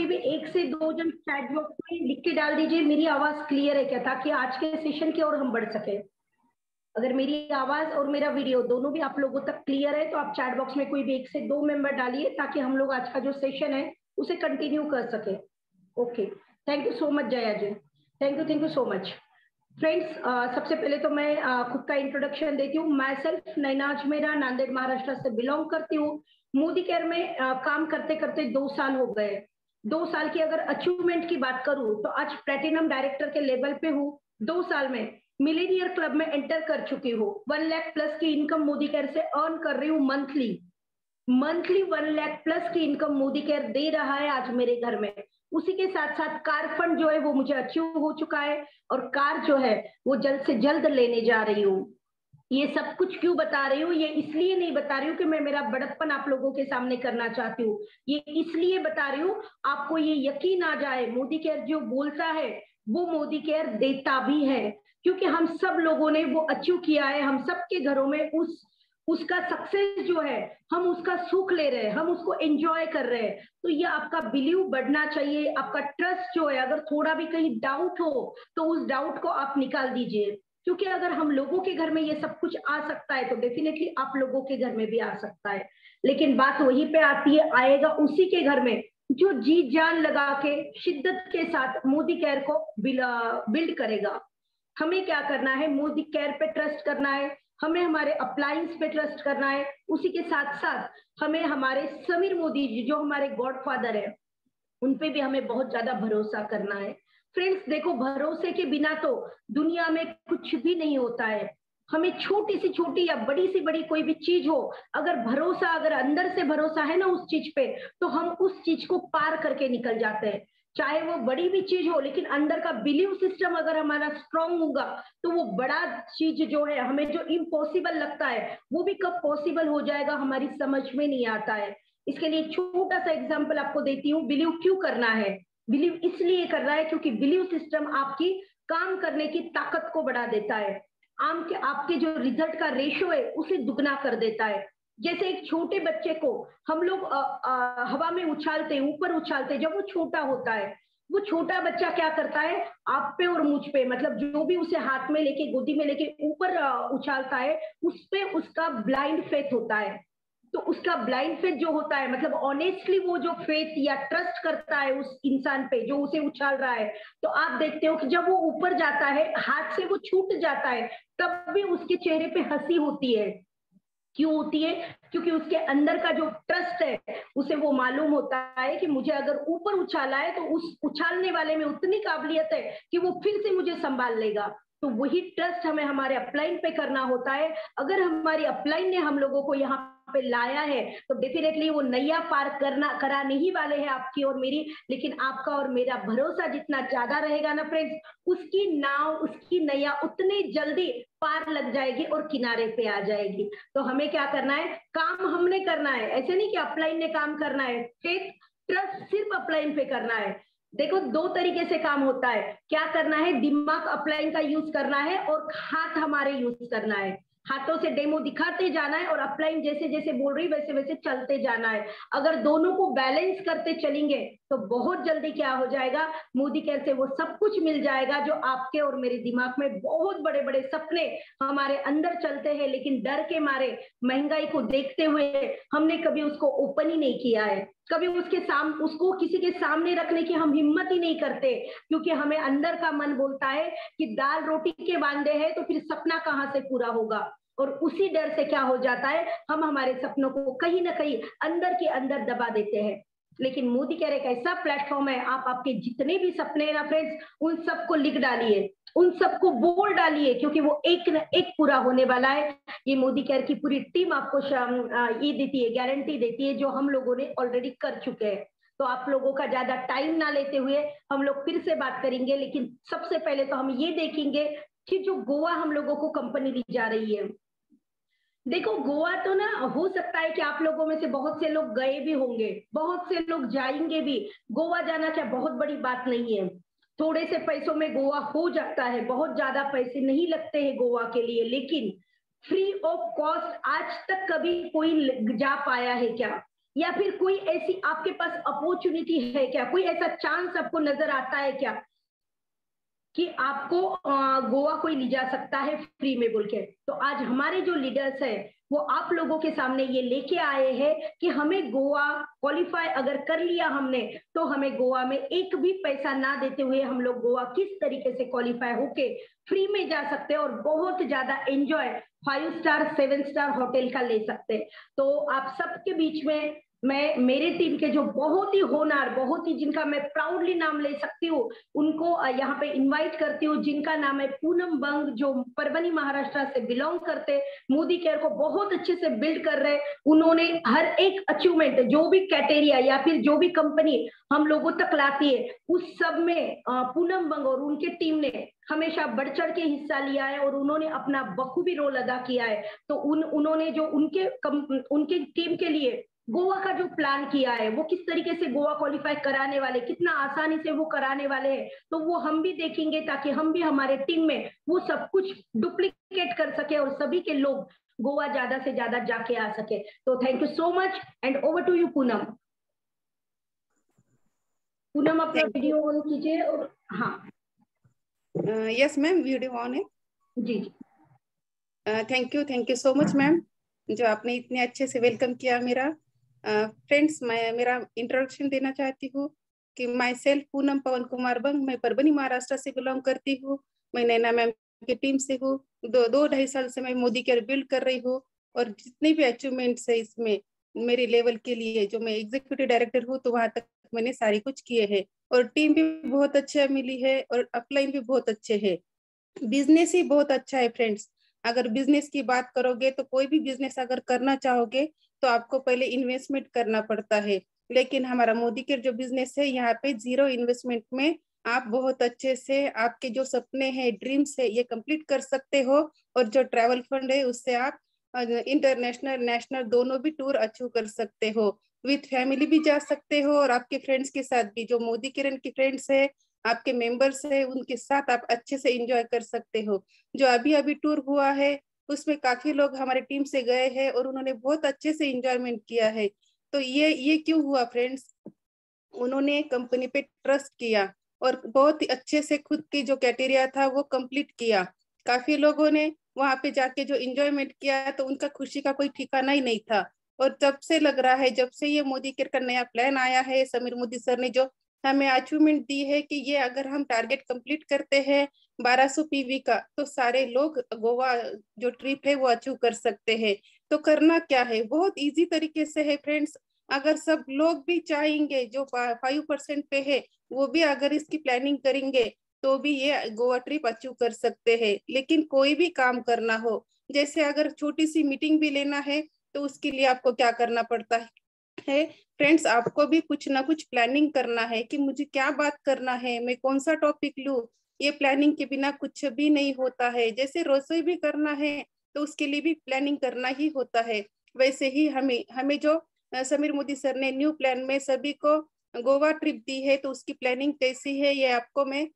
भी एक से दो जन चैट बॉक्स में लिख के डाल दीजिए मेरी आवाज क्लियर है क्या, ताकि आज के सेशन की ओर हम बढ़ सके। अगर मेरी आवाज और मेरा वीडियो दोनों भी आप लोगों तक क्लियर है तो आप चैट बॉक्स में कोई भी एक से दो मेंबर डालिए, ताकि हम लोग आज का जो सेशन है उसे कंटिन्यू कर सके। Okay, thank you so much Jaya ji, thank you so much. Friends, सबसे पहले तो मैं खुद का इंट्रोडक्शन देती हूँ। मैं सेल्फ नैना अजमेरा, नांदेड़ महाराष्ट्र से बिलोंग करती हूँ। मोदी केयर में काम करते करते 2 साल हो गए। 2 साल की अगर अचीवमेंट की बात करूं तो आज प्लेटिनम डायरेक्टर के लेवल पे हूँ। 2 साल में मिलेनियर क्लब में एंटर कर चुकी हूँ। 1 लाख प्लस की इनकम मोदी केयर से अर्न कर रही हूँ मंथली। 1 लाख प्लस की इनकम मोदी केयर दे रहा है आज मेरे घर में। उसी के साथ साथ कार फंड जो है वो मुझे अचीव हो चुका है, और कार जो है वो जल्द से जल्द लेने जा रही हूँ। ये सब कुछ क्यों बता रही हूँ? ये इसलिए नहीं बता रही हूँ कि मैं मेरा बड़प्पन आप लोगों के सामने करना चाहती हूँ। ये इसलिए बता रही हूँ आपको ये यकीन आ जाए, मोदी केयर जो बोलता है वो मोदी केयर देता भी है, क्योंकि हम सब लोगों ने वो अचीव किया है। हम सबके घरों में उसका सक्सेस जो है, हम उसका सुख ले रहे हैं, हम उसको एंजॉय कर रहे हैं। तो ये आपका बिलीव बढ़ना चाहिए, आपका ट्रस्ट जो है, अगर थोड़ा भी कहीं डाउट हो तो उस डाउट को आप निकाल दीजिए, क्योंकि अगर हम लोगों के घर में ये सब कुछ आ सकता है तो डेफिनेटली आप लोगों के घर में भी आ सकता है। लेकिन बात वहीं पे आती है, आएगा उसी के घर में जो जी जान लगा के शिद्दत के साथ मोदी केयर को बिल्ड करेगा। हमें क्या करना है? मोदी केयर पे ट्रस्ट करना है, हमें हमारे अप्लायंस पे ट्रस्ट करना है। उसी के साथ साथ हमें हमारे समीर मोदी जी जो हमारे गॉडफादर है उन पे भी हमें बहुत ज्यादा भरोसा करना है। फ्रेंड्स देखो, भरोसे के बिना तो दुनिया में कुछ भी नहीं होता है। हमें छोटी सी छोटी या बड़ी सी बड़ी कोई भी चीज हो, अगर भरोसा, अगर अंदर से भरोसा है ना उस चीज पे, तो हम उस चीज को पार करके निकल जाते हैं। चाहे वो बड़ी भी चीज हो, लेकिन अंदर का बिलीव सिस्टम अगर हमारा स्ट्रांग होगा तो वो बड़ा चीज जो है, हमें जो इम्पॉसिबल लगता है वो भी कब पॉसिबल हो जाएगा हमारी समझ में नहीं आता है। इसके लिए एक छोटा सा एग्जाम्पल आपको देती हूँ। बिलीव क्यों करना है? बिलीव इसलिए कर रहा है क्योंकि बिलीव सिस्टम आपकी काम करने की ताकत को बढ़ा देता है। आपके जो रिजल्ट का रेशो है उसे दुगना कर देता है। जैसे एक छोटे बच्चे को हम लोग हवा में उछालते, ऊपर उछालते, जब वो छोटा होता है, वो छोटा बच्चा क्या करता है, आप पे और मुझ पे, मतलब जो भी उसे हाथ में लेके, गोदी में लेके ऊपर उछालता है, उस पे उसका ब्लाइंड फेथ होता है। तो उसका ब्लाइंड फेथ जो होता है, मतलब ऑनेस्टली वो जो फेथ या ट्रस्ट करता है उस इंसान पे जो उसे उछाल रहा है, तो आप देखते हो कि जब वो ऊपर जाता है, हाथ से वो छूट जाता है, तब भी उसके चेहरे पे हंसी होती है। क्यों होती है? क्योंकि उसके अंदर का जो ट्रस्ट है, उसे वो मालूम होता है कि मुझे अगर ऊपर उछाला है तो उस उछालने वाले में उतनी काबिलियत है कि वो फिर से मुझे संभाल लेगा। तो वही ट्रस्ट हमें हमारे अपलाइन पे करना होता है। अगर हमारी अपलाइन ने हम लोगों को यहाँ पे लाया है तो डेफिनेटली वो नैया पार कराने ही वाले हैं आपकी और मेरी। लेकिन आपका और मेरा भरोसा जितना ज्यादा रहेगा ना फ्रेंड्स, उसकी नाव, उसकी नैया उतनी जल्दी पार लग जाएगी और किनारे पे आ जाएगी। तो हमें क्या करना है? काम हमने करना है, ऐसे नहीं कि अपलाइन ने काम करना है। फेथ ट्रस्ट सिर्फ अपलाइन पे करना है। देखो, 2 तरीके से काम होता है। क्या करना है? दिमाग अपलाइन का यूज करना है और हाथ हमारे यूज करना है। हाथों से डेमो दिखाते जाना है और अपलाइन जैसे जैसे बोल रही वैसे वैसे चलते जाना है। अगर दोनों को बैलेंस करते चलेंगे तो बहुत जल्दी क्या हो जाएगा, मोदी केयर से वो सब कुछ मिल जाएगा जो आपके और मेरे दिमाग में बहुत बड़े बड़े सपने हमारे अंदर चलते हैं, लेकिन डर के मारे, महंगाई को देखते हुए हमने कभी उसको ओपन ही नहीं किया है। कभी उसको किसी के सामने रखने की हम हिम्मत ही नहीं करते, क्योंकि हमें अंदर का मन बोलता है कि दाल रोटी के वांदे हैं तो फिर सपना कहाँ से पूरा होगा। और उसी डर से क्या हो जाता है, हम हमारे सपनों को कहीं ना कहीं अंदर के अंदर दबा देते हैं। लेकिन मोदी केयर एक ऐसा प्लेटफॉर्म है, आप आपके जितने भी सपने हैं ना फ्रेंड्स, उन सबको लिख डालिए, उन सबको बोल डालिए, क्योंकि वो एक न एक पूरा होने वाला है। ये मोदी केयर की पूरी टीम आपको ये देती है, गारंटी देती है, जो हम लोगों ने ऑलरेडी कर चुके हैं। तो आप लोगों का ज्यादा टाइम ना लेते हुए हम लोग फिर से बात करेंगे। लेकिन सबसे पहले तो हम ये देखेंगे कि जो गोवा हम लोगों को कंपनी ली जा रही है। देखो, गोवा तो ना, हो सकता है कि आप लोगों में से बहुत से लोग गए भी होंगे, बहुत से लोग जाएंगे भी। गोवा जाना क्या बहुत बड़ी बात नहीं है, थोड़े से पैसों में गोवा हो जाता है, बहुत ज्यादा पैसे नहीं लगते हैं गोवा के लिए। लेकिन फ्री ऑफ कॉस्ट आज तक कभी कोई जा पाया है क्या? या फिर कोई ऐसी आपके पास अपॉर्चुनिटी है क्या, कोई ऐसा चांस आपको नजर आता है क्या कि आपको गोवा कोई ले जा सकता है फ्री में बोल के? तो आज हमारे जो लीडर्स है वो आप लोगों के सामने ये लेके आए हैं कि हमें गोवा क्वालिफाई अगर कर लिया हमने, तो हमें गोवा में एक भी पैसा ना देते हुए हम लोग गोवा किस तरीके से क्वालिफाई होके फ्री में जा सकते हैं और बहुत ज्यादा एंजॉय 5 स्टार 7 स्टार होटल का ले सकते हैं। तो आप सबके बीच में मैं मेरे टीम के जो बहुत ही होनहार, बहुत ही जिनका मैं प्राउडली नाम ले सकती हूँ, उनको यहाँ पे इनवाइट करती हूँ, जिनका नाम है पूनम बंग, जो परभनी महाराष्ट्र से बिलोंग करते, मोदी केयर को बहुत अच्छे से बिल्ड कर रहे। उन्होंने हर एक अचीवमेंट, जो भी कैटेरिया या फिर जो भी कंपनी हम लोगों तक लाती है, उस सब में पूनम बंग और उनके टीम ने हमेशा बढ़ चढ़ के हिस्सा लिया है और उन्होंने अपना बखूबी रोल अदा किया है। तो उन्होंने जो उनके टीम के लिए गोवा का जो प्लान किया है, वो किस तरीके से गोवा क्वालिफाई कराने वाले, कितना आसानी से वो कराने वाले हैं, तो वो हम भी देखेंगे, ताकि हम भी हमारे टीम में वो सब कुछ डुप्लीकेट कर सके और सभी के लोग गोवा ज्यादा से ज्यादा जाके आ सके। तो thank you so much and over to you Poonam. Poonam अपना वीडियो ऑन कीजिए। और हाँ, यस मैम, वीडियो ऑन है। जी जी। Thank you so much ma'am, जो आपने इतने अच्छे से वेलकम किया मेरा। फ्रेंड्स, मैं मेरा इंट्रोडक्शन देना चाहती हूँ कि माई सेल्फ पूनम पवन कुमार बंग, मैं परभनी महाराष्ट्र से बिलोंग करती हूँ। मैं नैना मैम की टीम से हूँ। दो ढाई साल से मैं मोदी केयर बिल्ड कर रही हूँ और जितने भी अचीवमेंट्स है इसमें मेरे लेवल के लिए, जो मैं एग्जीक्यूटिव डायरेक्टर हूँ, तो वहां तक मैंने सारी कुछ किए हैं और टीम भी बहुत अच्छा मिली है और अपलाइन भी बहुत अच्छे है। बिजनेस ही बहुत अच्छा है फ्रेंड्स। अगर बिजनेस की बात करोगे तो कोई भी बिजनेस अगर करना चाहोगे तो आपको पहले इन्वेस्टमेंट करना पड़ता है, लेकिन हमारा मोदी केयर जो बिजनेस है, यहाँ पे 0 इन्वेस्टमेंट में आप बहुत अच्छे से आपके जो सपने हैं, ड्रीम्स है, ये कंप्लीट कर सकते हो। और जो ट्रैवल फंड है उससे आप इंटरनेशनल नेशनल दोनों भी टूर अचीव कर सकते हो। विथ फैमिली भी जा सकते हो और आपके फ्रेंड्स के साथ भी, जो मोदी किरण की फ्रेंड्स है, आपके मेंबर्स है, उनके साथ आप अच्छे से एंजॉय कर सकते हो। जो अभी अभी टूर हुआ है उसमें काफी लोग हमारे टीम से गए हैं और उन्होंने बहुत अच्छे से एंजॉयमेंट किया है। तो ये क्यों हुआ फ्रेंड्स? उन्होंने कंपनी पे ट्रस्ट किया और बहुत ही अच्छे से खुद की जो क्राइटेरिया था वो कंप्लीट किया। काफी लोगों ने वहां पे जाके जो एंजॉयमेंट किया तो उनका खुशी का कोई ठिकाना ही नहीं था। और जब से लग रहा है, जब से ये मोदी केयर का नया प्लान आया है, समीर मोदी सर ने जो हमें अचीवमेंट दी है कि ये अगर हम टारगेट कंप्लीट करते हैं 1200 पीवी का, तो सारे लोग गोवा जो ट्रिप है वो अचीव कर सकते हैं। तो करना क्या है, बहुत इजी तरीके से है फ्रेंड्स। अगर सब लोग भी चाहेंगे, जो 5% पे है, वो भी अगर इसकी प्लानिंग करेंगे तो भी ये गोवा ट्रिप अचीव कर सकते हैं। लेकिन कोई भी काम करना हो, जैसे अगर छोटी सी मीटिंग भी लेना है, तो उसके लिए आपको क्या करना पड़ता है फ्रेंड्स? आपको भी कुछ ना कुछ प्लानिंग करना है कि मुझे क्या बात करना है, मैं कौन सा टॉपिक लूं। ये प्लानिंग के बिना कुछ भी नहीं होता है। जैसे रसोई भी करना है तो उसके लिए भी प्लानिंग करना ही होता है। वैसे ही हमें हमें जो समीर मोदी सर ने न्यू प्लान में सभी को गोवा ट्रिप दी है, तो उसकी प्लानिंग कैसी है ये आपको मैं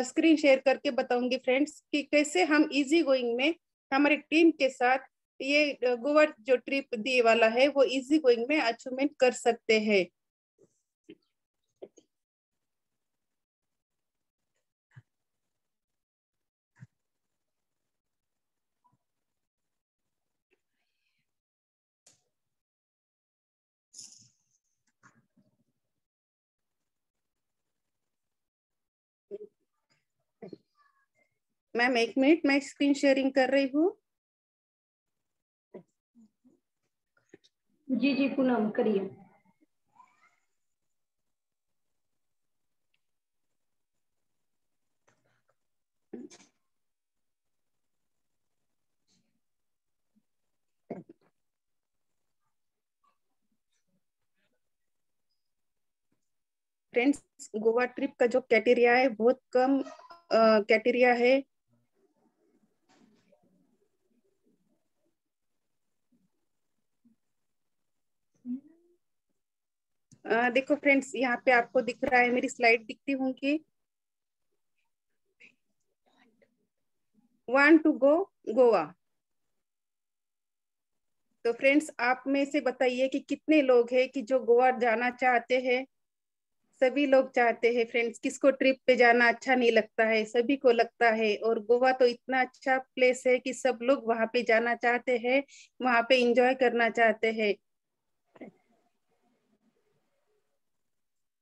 स्क्रीन शेयर करके बताऊंगी फ्रेंड्स, कि कैसे हम इजी गोइंग में हमारी टीम के साथ ये गोवा जो ट्रिप दिए वाला है वो इजी गोइंग में अचीवमेंट कर सकते हैं। मैम 1 मिनट, मैं स्क्रीन शेयरिंग कर रही हूँ। जी जी पूनम करिए। फ्रेंड्स, गोवा ट्रिप का जो क्राइटेरिया है बहुत कम क्राइटेरिया है। देखो फ्रेंड्स, यहाँ पे आपको दिख रहा है, मेरी स्लाइड दिखती होंगी। Want to go Goa. तो फ्रेंड्स आप में से बताइए कि कितने लोग हैं कि जो गोवा जाना चाहते हैं। सभी लोग चाहते हैं फ्रेंड्स, किसको ट्रिप पे जाना अच्छा नहीं लगता है, सभी को लगता है। और गोवा तो इतना अच्छा प्लेस है कि सब लोग वहां पे जाना चाहते हैं, वहां पे एंजॉय करना चाहते हैं।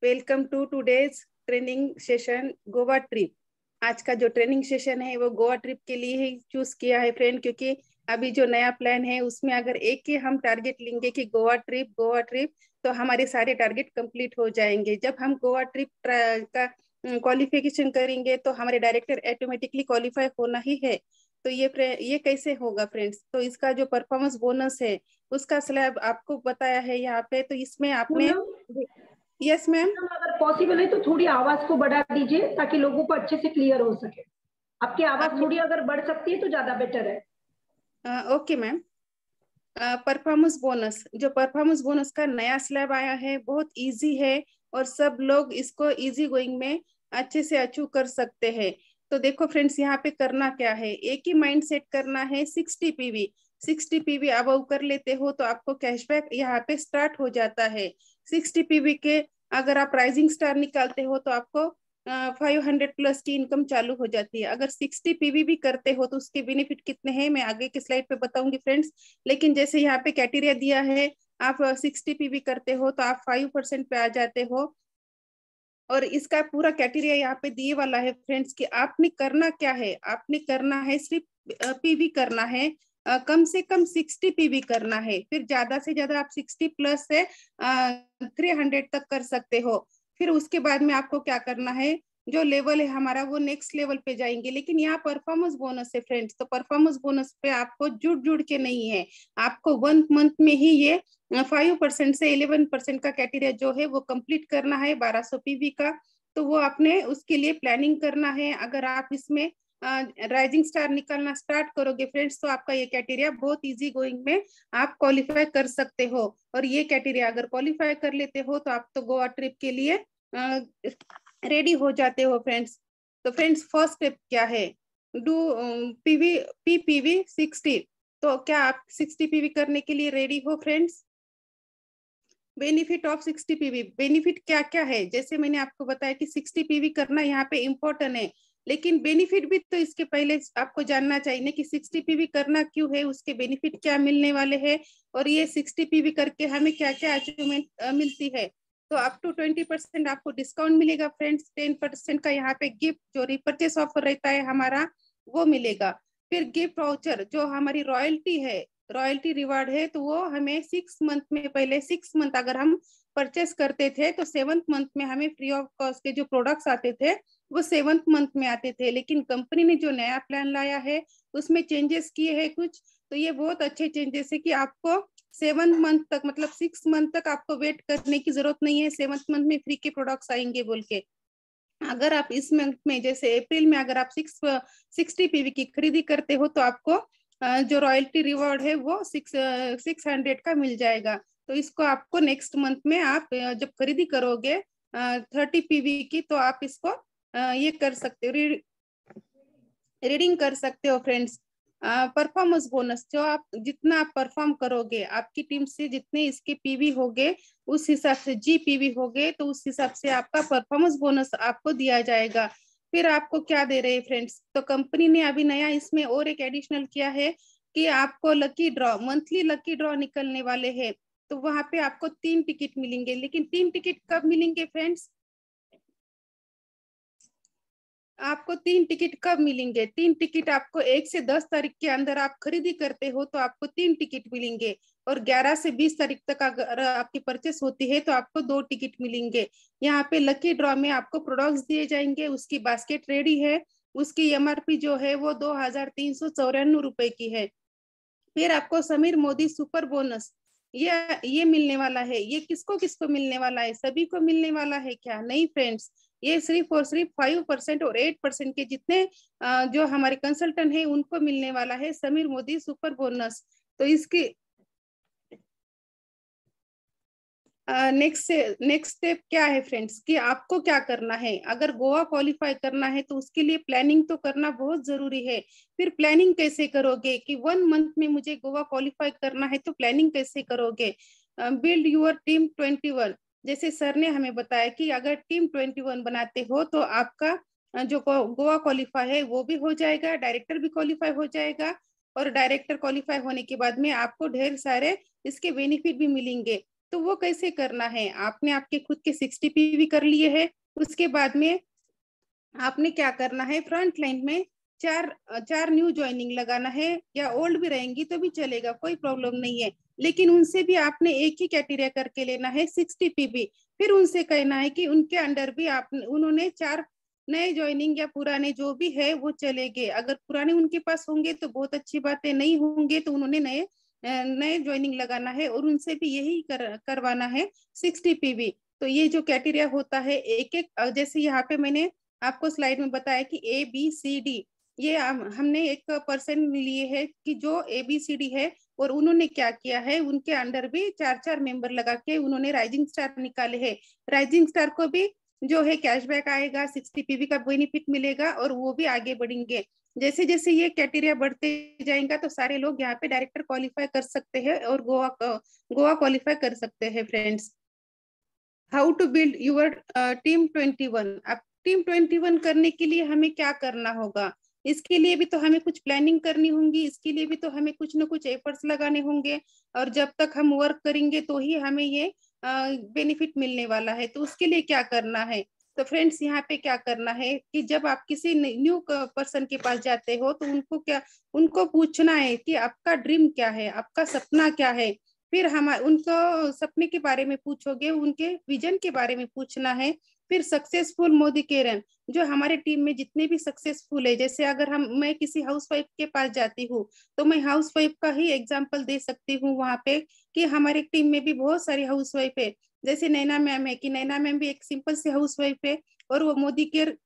Welcome to today's training session Goa trip. आज का जो ट्रेनिंग सेशन है वो गोवा ट्रिप के लिए ही चूज किया है फ्रेंड, क्योंकि अभी जो नया प्लान है उसमें अगर एक ही हम टारगेट लेंगे कि गोवा ट्रिप, तो हमारे सारे टारगेट कंप्लीट हो जाएंगे। जब हम गोवा ट्रिप का क्वालिफिकेशन करेंगे तो हमारे डायरेक्टर ऑटोमेटिकली क्वालिफाई होना ही है। तो ये कैसे होगा फ्रेंड्स? तो इसका जो परफॉर्मेंस बोनस है उसका स्लैब आपको बताया है यहाँ पे। तो इसमें आपने, यस मैम, अगर पॉसिबल है तो थोड़ी आवाज को बढ़ा दीजिए ताकि लोगों को अच्छे से क्लियर हो सके। आपकी आवाज थोड़ी अगर बढ़ सकती है तो ज्यादा बेटर है। Okay ma'am. परफॉर्मेंस बोनस, जो परफॉर्मेंस बोनस का नया स्लैब आया है बहुत इजी है और सब लोग इसको इजी गोइंग में अच्छे से अचीव कर सकते हैं। तो देखो फ्रेंड्स, यहाँ पे करना क्या है, एक ही माइंड सेट करना है। 60 पीवी अबव कर लेते हो तो आपको कैशबैक यहाँ पे स्टार्ट हो जाता है। 60 पीवी के अगर आप राइजिंग स्टार निकालते हो तो आपको 500 प्लस की इनकम चालू हो जाती है। अगर 60 पीवी भी करते हो तो उसके बेनिफिट कितने हैं मैं आगे के स्लाइड पे बताऊंगी फ्रेंड्स। लेकिन जैसे यहाँ पे क्राइटेरिया दिया है, आप 60 पीवी करते हो तो आप 5% पे आ जाते हो। और इसका पूरा क्राइटेरिया यहाँ पे दिए वाला है फ्रेंड्स कि आपने करना क्या है, आपने करना है सिर्फ पीवी करना है, कम से कम 60 पीवी करना है। फिर ज्यादा से ज्यादा आप 60 प्लस से 300 तक कर सकते हो। फिर उसके बाद में आपको क्या करना है, जो लेवल है हमारा वो नेक्स्ट लेवल पे जाएंगे। लेकिन यहाँ परफॉर्मेंस बोनस है फ्रेंड्स, तो परफॉर्मेंस बोनस पे आपको जुड़ जुड़ के नहीं है, आपको 1 मंथ में ही ये 5% से 11% का क्राइटेरिया जो है वो कंप्लीट करना है 1200 पीवी का। तो वो आपने उसके लिए प्लानिंग करना है। अगर आप इसमें राइजिंग स्टार निकालना स्टार्ट करोगे फ्रेंड्स तो आपका ये क्राइटेरिया बहुत इजी गोइंग में आप क्वालिफाई कर सकते हो। और ये क्राइटेरिया अगर क्वालिफाई कर लेते हो तो आप तो गोवा ट्रिप के लिए रेडी हो जाते हो फ्रेंड्स। तो फ्रेंड्स फर्स्ट स्टेप क्या है, डू पीवी 60। तो क्या आप 60 पीवी करने के लिए रेडी हो friends? Benefit of 60 PV, benefit क्या क्या है, जैसे मैंने आपको बताया कि 60 पीवी करना यहाँ पे इम्पोर्टेंट है। लेकिन बेनिफिट भी तो इसके पहले आपको जानना चाहिए कि 60 पीवी करना क्यों है, उसके बेनिफिट क्या मिलने वाले हैं, और ये 60 पीवी करके हमें क्या क्या अचीवमेंट मिलती है। तो अप टू 20% आपको डिस्काउंट मिलेगा फ्रेंड्स। 10% का यहाँ पे गिफ्ट जो रिपर्चेस ऑफर रहता है हमारा वो मिलेगा। फिर गिफ्ट वाउचर, जो हमारी रॉयल्टी है, रॉयल्टी रिवार्ड है, तो वो हमें 6 मंथ में, पहले 6 मंथ अगर हम परचेस करते थे तो 7th मंथ में हमें फ्री ऑफ कॉस्ट के जो प्रोडक्ट्स आते थे वो 7th मंथ में आते थे। लेकिन कंपनी ने जो नया प्लान लाया है उसमें चेंजेस किए हैं कुछ, तो ये बहुत अच्छे चेंजेस है कि आपको 7th मंथ तक, मतलब 6 मंथ तक आपको वेट करने की जरूरत नहीं है, 7th मंथ में फ्री के प्रोडक्ट्स आएंगे बोल के। अगर आप इस मंथ में जैसे अप्रैल में अगर आप 60 पीवी की खरीदी करते हो तो आपको जो रॉयल्टी रिवॉर्ड है वो 600 का मिल जाएगा। तो इसको आपको नेक्स्ट मंथ में आप जब खरीदी करोगे 30 पीवी की तो आप इसको ये कर सकते हो, रीडिंग कर सकते हो फ्रेंड्स। परफॉर्मेंस बोनस, जो आप जितना आप परफॉर्म करोगे, आपकी टीम से जितने इसके पीवी होगे उस हिसाब से, जी पीवी होगे तो उस हिसाब से आपका परफॉर्मेंस बोनस आपको दिया जाएगा। फिर आपको क्या दे रहे हैं फ्रेंड्स, तो कंपनी ने अभी नया इसमें और एक एडिशनल किया है कि आपको lucky draw, monthly lucky draw निकलने वाले हैं। तो वहां पे आपको 3 टिकट मिलेंगे। लेकिन 3 टिकट कब मिलेंगे फ्रेंड्स, आपको 3 टिकट कब मिलेंगे, 3 टिकट आपको 1 से 10 तारीख के अंदर आप खरीदी करते हो तो आपको 3 टिकट मिलेंगे। और 11 से 20 तारीख तक अगर आपकी परचेस होती है तो आपको 2 टिकट मिलेंगे। यहाँ पे लकी ड्रॉ में आपको प्रोडक्ट्स दिए जाएंगे, उसकी बास्केट रेडी है, उसकी एमआरपी जो है वो 2394 की है। फिर आपको समीर मोदी सुपर बोनस ये मिलने वाला है। ये किसको किसको मिलने वाला है, सभी को मिलने वाला है क्या? नहीं फ्रेंड्स, ये सिर्फ और सिर्फ 5% और 8% के जितने जो हमारे कंसल्टेंट है उनको मिलने वाला है समीर मोदी सुपर बोनस। तो इसकी नेक्स्ट स्टेप क्या है फ्रेंड्स, कि आपको क्या करना है। अगर गोवा क्वालिफाई करना है तो उसके लिए प्लानिंग तो करना बहुत जरूरी है। फिर प्लानिंग कैसे करोगे कि 1 मंथ में मुझे गोवा क्वालिफाई करना है, तो प्लानिंग कैसे करोगे। Build your team 21। जैसे सर ने हमें बताया कि अगर टीम 21 बनाते हो तो आपका जो गोवा क्वालिफाई है वो भी हो जाएगा, डायरेक्टर भी क्वालिफाई हो जाएगा, और डायरेक्टर क्वालिफाई होने के बाद में आपको ढेर सारे इसके बेनिफिट भी मिलेंगे। तो वो कैसे करना है, आपने आपके खुद के 60 पीवी कर लिए हैं, उसके बाद में आपने क्या करना है, फ्रंट लाइन में चार चार न्यू ज्वाइनिंग लगाना है, या ओल्ड भी रहेंगी तो भी चलेगा, कोई प्रॉब्लम नहीं है। लेकिन उनसे भी आपने एक ही कैटेरिया करके लेना है, 60 पीवी। फिर उनसे कहना है कि उनके अंडर भी आप उन्होंने 4 नए ज्वाइनिंग या पुराने जो भी है वो चलेंगे। अगर पुराने उनके पास होंगे तो बहुत अच्छी बात है, नहीं होंगे तो उन्होंने नए ज्वाइनिंग लगाना है, और उनसे भी यही करवाना है 60 पीवी। तो ये जो कैटेरिया होता है एक एक, जैसे यहाँ पे मैंने आपको स्लाइड में बताया कि ABCD, ये हमने एक पर्सन लिए है कि जो ABCD है, और उन्होंने क्या किया है, उनके अंडर भी 4 मेंबर लगा के उन्होंने राइजिंग स्टार निकाले हैं। राइजिंग स्टार को भी जो है कैशबैक आएगा, 60 पीवी का बेनिफिट मिलेगा, और वो भी आगे बढ़ेंगे। जैसे जैसे ये क्राइटेरिया बढ़ते जाएगा तो सारे लोग यहाँ पे डायरेक्टर क्वालिफाई कर सकते हैं और गोवा क्वालिफाई कर सकते हैं friends. How to build your team 21। अब टीम 21 करने के लिए हमें क्या करना होगा, इसके लिए भी तो हमें कुछ प्लानिंग करनी होगी, इसके लिए भी तो हमें कुछ ना कुछ एफर्ट्स लगाने होंगे, और जब तक हम वर्क करेंगे तो ही हमें ये बेनिफिट मिलने वाला है। तो उसके लिए क्या करना है, तो फ्रेंड्स यहाँ पे क्या करना है कि जब आप किसी न्यू पर्सन के पास जाते हो तो उनको पूछना है कि आपका ड्रीम क्या है, आपका सपना क्या है। फिर हम उनको सपने के बारे में पूछोगे, उनके विजन के बारे में पूछना है। फिर सक्सेसफुल मोदी केरन, जो हमारे टीम में जितने भी सक्सेसफुल है, जैसे अगर मैं किसी हाउसवाइफ के पास जाती हूँ तो मैं हाउसवाइफ का ही एग्जाम्पल दे सकती हूँ वहां पे, कि हमारे टीम में भी बहुत सारी हाउसवाइफ है। जैसे नैना मैम है, कि नैना मैम भी एक सिंपल सी हाउसवाइफ है, और वो मोदी केयर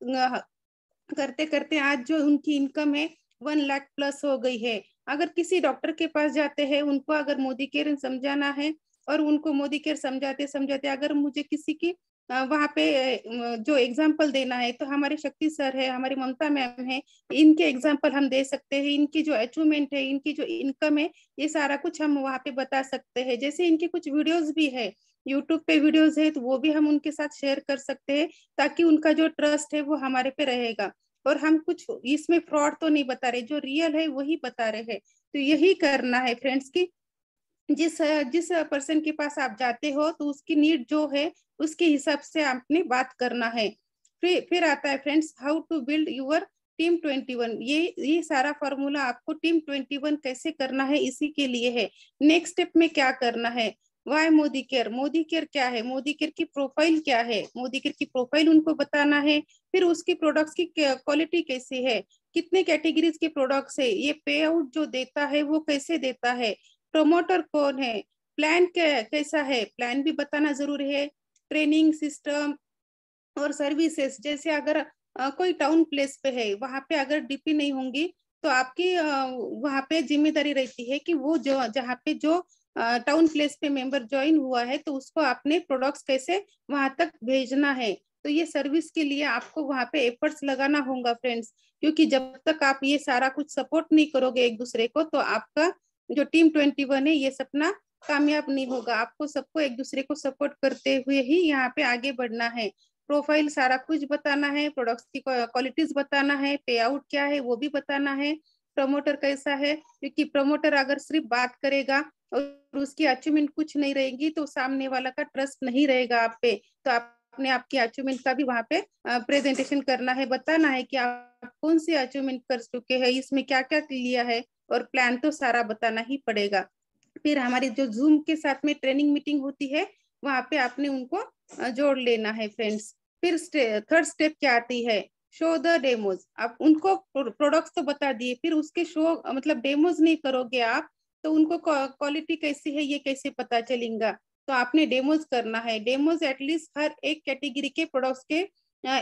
करते करते आज जो उनकी इनकम है 1 लाख प्लस हो गई है। अगर किसी डॉक्टर के पास जाते हैं, उनको अगर मोदी केयर समझाना है, और उनको मोदी केयर समझाते समझाते अगर मुझे किसी की वहां पे जो एग्जाम्पल देना है, तो हमारे शक्ति सर है, हमारी ममता मैम है, इनके एग्जाम्पल हम दे सकते हैं। इनकी जो अचीवमेंट है, इनकी जो इनकम है, ये सारा कुछ हम वहाँ पे बता सकते हैं। जैसे इनके कुछ वीडियोस भी है, यूट्यूब पे वीडियोस है, तो वो भी हम उनके साथ शेयर कर सकते हैं, ताकि उनका जो ट्रस्ट है वो हमारे पे रहेगा। और हम कुछ इसमें फ्रॉड तो नहीं बता रहे, जो रियल है वही बता रहे हैं। तो यही करना है फ्रेंड्स की जिस जिस पर्सन के पास आप जाते हो तो उसकी नीड जो है उसके हिसाब से आपने बात करना है। फिर आता है friends how to build your team 21। ये सारा फॉर्मूला आपको टीम 21 कैसे करना है इसी के लिए है। नेक्स्ट स्टेप में क्या करना है, why Modi care. Modi care क्या है, मोदी केयर की प्रोफाइल क्या है, मोदी केयर की प्रोफाइल उनको बताना है। फिर उसकी प्रोडक्ट्स की क्वालिटी कैसी है, कितने कैटेगरीज के प्रोडक्ट्स है, ये पे आउट जो देता है वो कैसे देता है, प्रमोटर कौन है, प्लान कैसा है, प्लान भी बताना जरूरी है। ट्रेनिंग सिस्टम और सर्विसेज, जैसे अगर कोई टाउन प्लेस पे है, वहां पे अगर डीपी नहीं होंगी तो आपकी वहां पे जिम्मेदारी रहती है कि वो जो जहाँ पे जो टाउन प्लेस पे मेंबर ज्वाइन हुआ है तो उसको आपने प्रोडक्ट्स कैसे वहां तक भेजना है। तो ये सर्विस के लिए आपको वहां पे एफर्ट्स लगाना होगा फ्रेंड्स, क्योंकि जब तक आप ये सारा कुछ सपोर्ट नहीं करोगे एक दूसरे को तो आपका जो टीम 21 है ये सपना कामयाब नहीं होगा। आपको सबको एक दूसरे को सपोर्ट करते हुए ही यहाँ पे आगे बढ़ना है। प्रोफाइल सारा कुछ बताना है, प्रोडक्ट्स की क्वालिटीज बताना है, पे आउट क्या है वो भी बताना है, प्रमोटर कैसा है, क्योंकि प्रमोटर अगर सिर्फ बात करेगा और उसकी अचीवमेंट कुछ नहीं रहेगी तो सामने वाला का ट्रस्ट नहीं रहेगा आप पे। तो आपने आपकी अचीवमेंट का भी वहां पे प्रेजेंटेशन करना है, बताना है कि आप कौन सी अचीवमेंट कर चुके हैं, इसमें क्या क्या लिया है, और प्लान तो सारा बताना ही पड़ेगा। फिर हमारी जो जूम के साथ में ट्रेनिंग मीटिंग होती है वहां पे आपने उनको जोड़ लेना है फ्रेंड्स। फिर थर्ड स्टेप क्या आती है, शो द डेमोज। आप उनको प्रोडक्ट्स तो बता दिए, फिर उसके शो मतलब डेमोज नहीं करोगे आप तो उनको क्वालिटी कैसी है ये कैसे पता चलेगा। तो आपने डेमोज करना है, डेमोज एटलीस्ट हर एक कैटेगरी के प्रोडक्ट्स के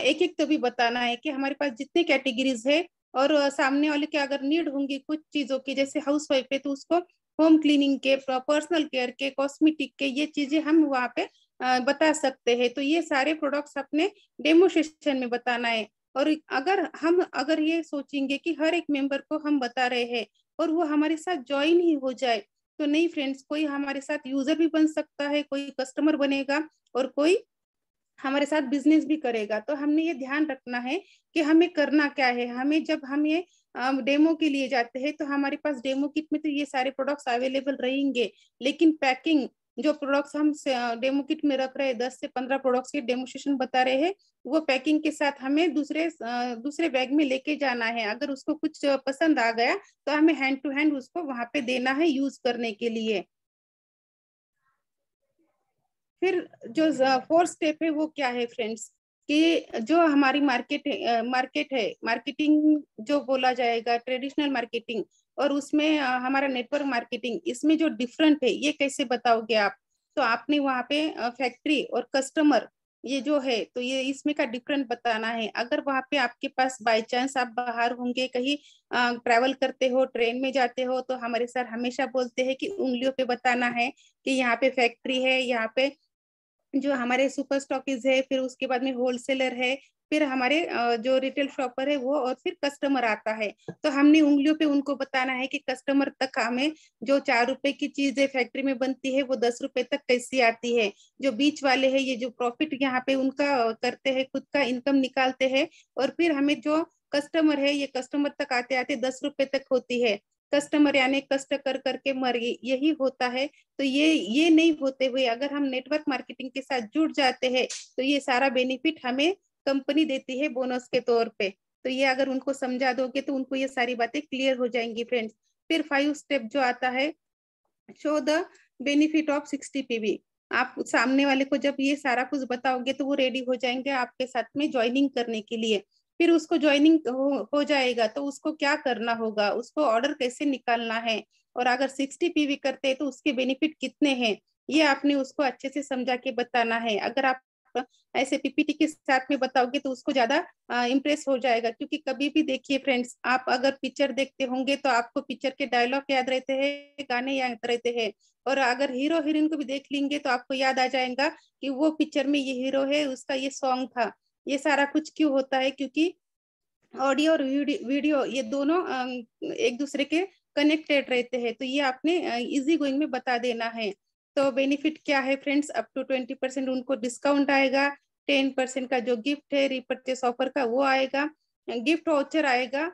एक एक तो भी बताना है कि हमारे पास जितने कैटेगरीज है, और सामने वाले के अगर नीड होंगी कुछ चीजों की, जैसे हाउस वाइफ है तो उसको होम क्लीनिंग के, पर्सनल केयर के, कॉस्मेटिक के, ये चीजें हम वहाँ पे बता सकते हैं। तो ये सारे प्रोडक्ट्स अपने डेमो सेशन में बताना है। और अगर ये सोचेंगे कि हर एक मेंबर को हम बता रहे हैं और वो हमारे साथ ज्वाइन ही हो जाए, तो नहीं फ्रेंड्स, कोई हमारे साथ यूजर भी बन सकता है, कोई कस्टमर बनेगा और कोई हमारे साथ बिजनेस भी करेगा। तो हमने ये ध्यान रखना है कि हमें करना क्या है। हमें जब हम ये डेमो के लिए जाते हैं तो हमारे पास डेमो किट में तो ये सारे प्रोडक्ट्स अवेलेबल रहेंगे, लेकिन पैकिंग जो प्रोडक्ट्स हम डेमो किट में रख रहे हैं, 10 से 15 प्रोडक्ट्स के डेमोस्ट्रेशन बता रहे हैं, वो पैकिंग के साथ हमें दूसरे बैग में लेके जाना है। अगर उसको कुछ पसंद आ गया तो हमें हैंड टू हैंड उसको वहां पे देना है यूज करने के लिए। फिर जो फोर्थ स्टेप है वो क्या है फ्रेंड्स, कि जो हमारी मार्केट है, मार्केटिंग जो बोला जाएगा ट्रेडिशनल मार्केटिंग और उसमें हमारा नेटवर्क मार्केटिंग, इसमें जो डिफरेंट है ये कैसे बताओगे आप। तो आपने वहाँ पे फैक्ट्री और कस्टमर ये जो है, तो ये इसमें का डिफरेंट बताना है। अगर वहाँ पे आपके पास बाय चांस आप बाहर होंगे, कहीं ट्रैवल करते हो, ट्रेन में जाते हो, तो हमारे सर हमेशा बोलते हैं कि उंगलियों पे बताना है कि यहाँ पे फैक्ट्री है, यहाँ पे जो हमारे सुपर स्टॉकीज है, फिर उसके बाद में होलसेलर है, फिर हमारे जो रिटेल शॉपर है वो, और फिर कस्टमर आता है। तो हमने उंगलियों पे उनको बताना है कि कस्टमर तक हमें जो 4 रुपए की चीजें फैक्ट्री में बनती है वो 10 रुपए तक कैसी आती है। जो बीच वाले हैं ये जो प्रॉफिट यहाँ पे उनका करते हैं, खुद का इनकम निकालते हैं, और फिर हमें जो कस्टमर है ये कस्टमर तक आते आते 10 रुपए तक होती है। कस्टमर यानी कष्ट कर करके मर, यही होता है। तो ये नहीं होते हुए अगर हम नेटवर्क मार्केटिंग के साथ जुड़ जाते हैं तो ये सारा बेनिफिट हमें कंपनी देती है बोनस के तौर पे। तो ये अगर उनको समझा दोगे तो उनको ये सारी बातें क्लियर हो जाएंगी फ्रेंड्स। फिर 5 स्टेप जो आता है, show the benefit of 60 PV। आप सामने वाले को जब ये सारा कुछ बताओगे तो वो रेडी हो जाएंगे आपके साथ में ज्वाइनिंग करने के लिए। फिर उसको ज्वाइनिंग हो जाएगा तो उसको क्या करना होगा, उसको ऑर्डर कैसे निकालना है, और अगर 60 PV करते हैं तो उसके बेनिफिट कितने हैं, ये आपने उसको अच्छे से समझा के बताना है। अगर आप ऐसे पीपीटी के साथ में बताओगे तो उसको ज्यादा इम्प्रेस हो जाएगा। क्योंकि कभी भी देखिए फ्रेंड्स, आप अगर पिक्चर देखते होंगे तो आपको पिक्चर के डायलॉग याद रहते हैं, गाने याद रहते हैं, और अगर हीरो हीरोइन को भी देख लेंगे तो आपको याद आ जाएगा कि वो पिक्चर में ये हीरो है, उसका ये सॉन्ग था। ये सारा कुछ क्यों होता है, क्योंकि ऑडियो और वीडियो ये दोनों एक दूसरे के कनेक्टेड रहते हैं। तो ये आपने इजी गोइंग में बता देना है। तो बेनिफिट क्या है फ्रेंड्स, अप टू 20% उनको डिस्काउंट आएगा, 10% का जो गिफ्ट है रिपर्चेस ऑफर का वो आएगा, गिफ्ट वाउचर आएगा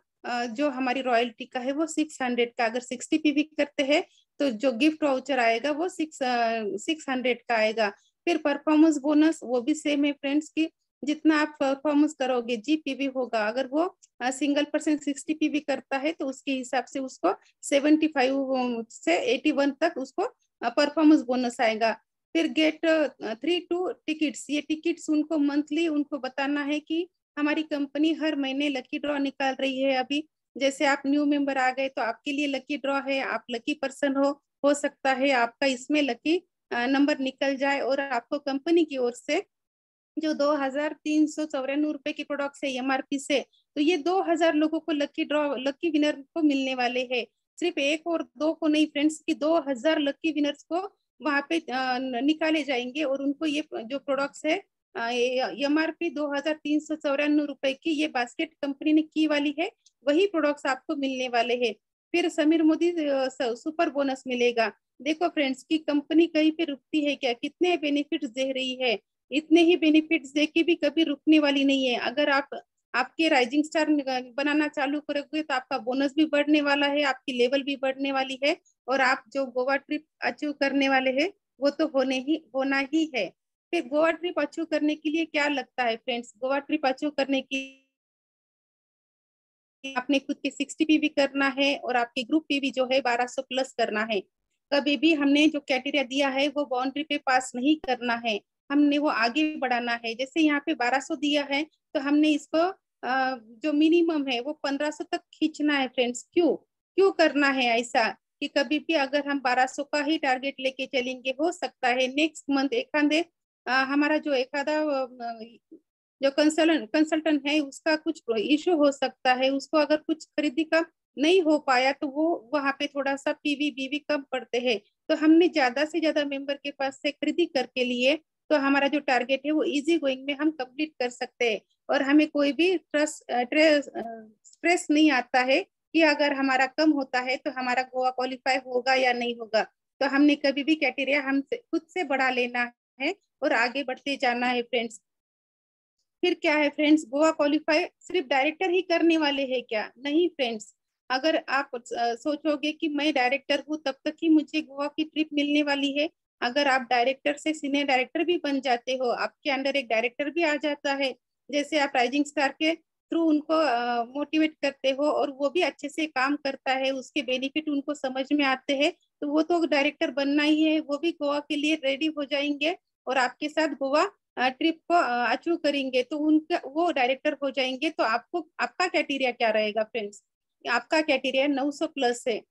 जो हमारी रॉयल्टी का है वो 600 का। अगर 60 PV करते हैं तो जो गिफ्ट वाउचर आएगा वो 600 का आएगा। फिर परफॉर्मेंस बोनस वो भी सेम है फ्रेंड्स की, जितना आप परफॉर्मेंस करोगे GPV होगा। अगर वो सिंगल पर्सन 60 PV करता है तो उसके हिसाब से उसको 75 से 81 तक उसको परफॉर्मेंस बोनस आएगा। फिर गेट 3 2 टिकट्स, ये टिकट्स उनको मंथली उनको बताना है कि हमारी कंपनी हर महीने लकी ड्रॉ निकाल रही है। अभी जैसे आप न्यू मेंबर आ गए तो आपके लिए लकी ड्रॉ है, आप लकी पर्सन हो सकता है आपका इसमें लकी नंबर निकल जाए, और आपको कंपनी की ओर से जो 2394 रुपए के प्रोडक्ट है MRP से, तो ये 2000 लोगों को लकी विनर को मिलने वाले हैं। सिर्फ एक और दो को नहीं फ्रेंड्स, कि 2000 लकी विनर्स को वहां पे निकाले जाएंगे, और उनको ये जो प्रोडक्ट्स है MRP 2394 रुपए की, ये बास्केट कंपनी ने की वाली है, वही प्रोडक्ट्स आपको मिलने वाले हैं। फिर समीर मोदी सुपर बोनस मिलेगा। देखो फ्रेंड्स की कंपनी कहीं पे रुकती है क्या, कितने बेनिफिट्स दे रही है, इतने ही बेनिफिट्स देके भी कभी रुकने वाली नहीं है। अगर आप आपके राइजिंग स्टार बनाना चालू करोगे तो आपका बोनस भी बढ़ने वाला है, आपकी लेवल भी बढ़ने वाली है, और आप जो गोवा ट्रिप अचीव करने वाले हैं वो तो होना ही है। फिर गोवा ट्रिप अचीव करने के लिए क्या लगता है फ्रेंड्स, गोवा ट्रिप अचीव करने की आपने खुद के 60 PV करना है और आपके ग्रुप PV जो है 1200 प्लस करना है। कभी भी हमने जो क्राइटेरिया दिया है वो बाउंड्री पे पास नहीं करना है, हमने वो आगे बढ़ाना है। जैसे यहाँ पे 1200 दिया है तो हमने इसको जो मिनिमम है वो 1500 तक खींचना है फ्रेंड्स। क्यों क्यों करना है ऐसा, कि कभी भी अगर हम 1200 का ही टारगेट लेके चलेंगे, हो सकता है नेक्स्ट मंथ हमारा जो जो कंसल्टेंट है उसका कुछ इशू हो सकता है, उसको अगर कुछ खरीदी का नहीं हो पाया तो वो वहां पे थोड़ा सा PV BV कम पड़ते हैं। तो हमने ज्यादा से ज्यादा मेंबर के पास से खरीदी करके लिए तो हमारा जो टारगेट है वो इजी गोइंग में हम कंप्लीट कर सकते हैं, और हमें कोई भी स्ट्रेस नहीं आता है कि अगर हमारा कम होता है तो हमारा गोवा क्वालिफाई होगा या नहीं होगा। तो हमने कभी भी क्राइटेरिया हम खुद से बढ़ा लेना है और आगे बढ़ते जाना है फ्रेंड्स। फिर क्या है फ्रेंड्स, गोवा क्वालिफाई सिर्फ डायरेक्टर ही करने वाले हैं क्या? नहीं फ्रेंड्स, अगर आप सोचोगे कि मैं डायरेक्टर हूँ तब तक ही मुझे गोवा की ट्रिप मिलने वाली है, अगर आप डायरेक्टर से सीनियर डायरेक्टर भी बन जाते हो, आपके अंडर एक डायरेक्टर भी आ जाता है, जैसे आप राइजिंग स्टार के थ्रू उनको मोटिवेट करते हो और वो भी अच्छे से काम करता है, उसके बेनिफिट उनको समझ में आते हैं, तो वो तो डायरेक्टर बनना ही है, वो भी गोवा के लिए रेडी हो जाएंगे और आपके साथ गोवा ट्रिप को अचीव करेंगे, तो उनका वो डायरेक्टर हो जाएंगे। तो आपको आपका क्राइटेरिया क्या रहेगा फ्रेंड्स? आपका क्राइटेरिया 900 प्लस है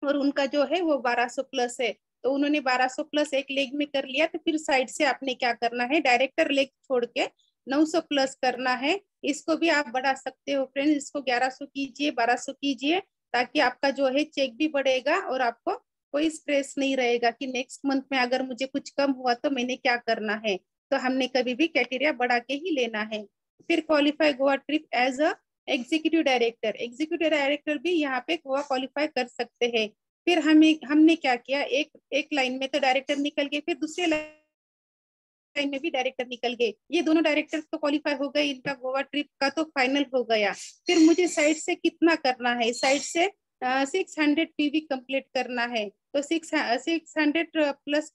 और उनका जो है वो 1200 प्लस है। तो उन्होंने 1200 प्लस एक लेग में कर लिया, तो फिर साइड से आपने क्या करना है, डायरेक्टर लेग छोड़ के 900 प्लस करना है। इसको भी आप बढ़ा सकते हो फ्रेंड्स, इसको 1100 कीजिए, 1200 कीजिए, ताकि आपका जो है चेक भी बढ़ेगा और आपको कोई स्ट्रेस नहीं रहेगा कि नेक्स्ट मंथ में अगर मुझे कुछ कम हुआ तो मैंने क्या करना है। तो हमने कभी भी क्राइटेरिया बढ़ा के ही लेना है। फिर qualify Goa trip as a executive director, executive director भी यहाँ पे गोवा क्वालिफाई कर सकते हैं। फिर हमने क्या किया, एक लाइन में तो डायरेक्टर निकल गए, फिर दूसरे लाइन में भी डायरेक्टर निकल गए, ये दोनों डायरेक्टर तो क्वालिफाई हो गए, इनका गोवा ट्रिप का तो फाइनल हो गया। फिर मुझे साइड से कितना करना है, साइड से 600 पीवी कंप्लीट करना है। तो 600 प्लस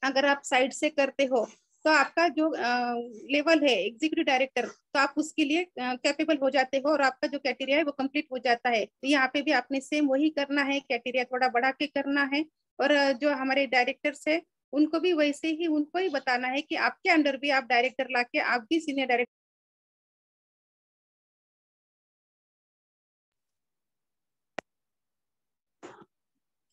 अगर आप साइड से करते हो तो आपका जो लेवल है एग्जीक्यूटिव डायरेक्टर, तो आप उसके लिए कैपेबल हो जाते हो और आपका जो क्राइटेरिया है वो कंप्लीट हो जाता है। तो यहाँ पे भी आपने सेम वही करना है, क्राइटेरिया थोड़ा बढ़ा के करना है, और जो हमारे डायरेक्टर्स है उनको भी वैसे ही उनको ही बताना है कि आपके अंडर भी आप डायरेक्टर लाके आप भी सीनियर डायरेक्टर।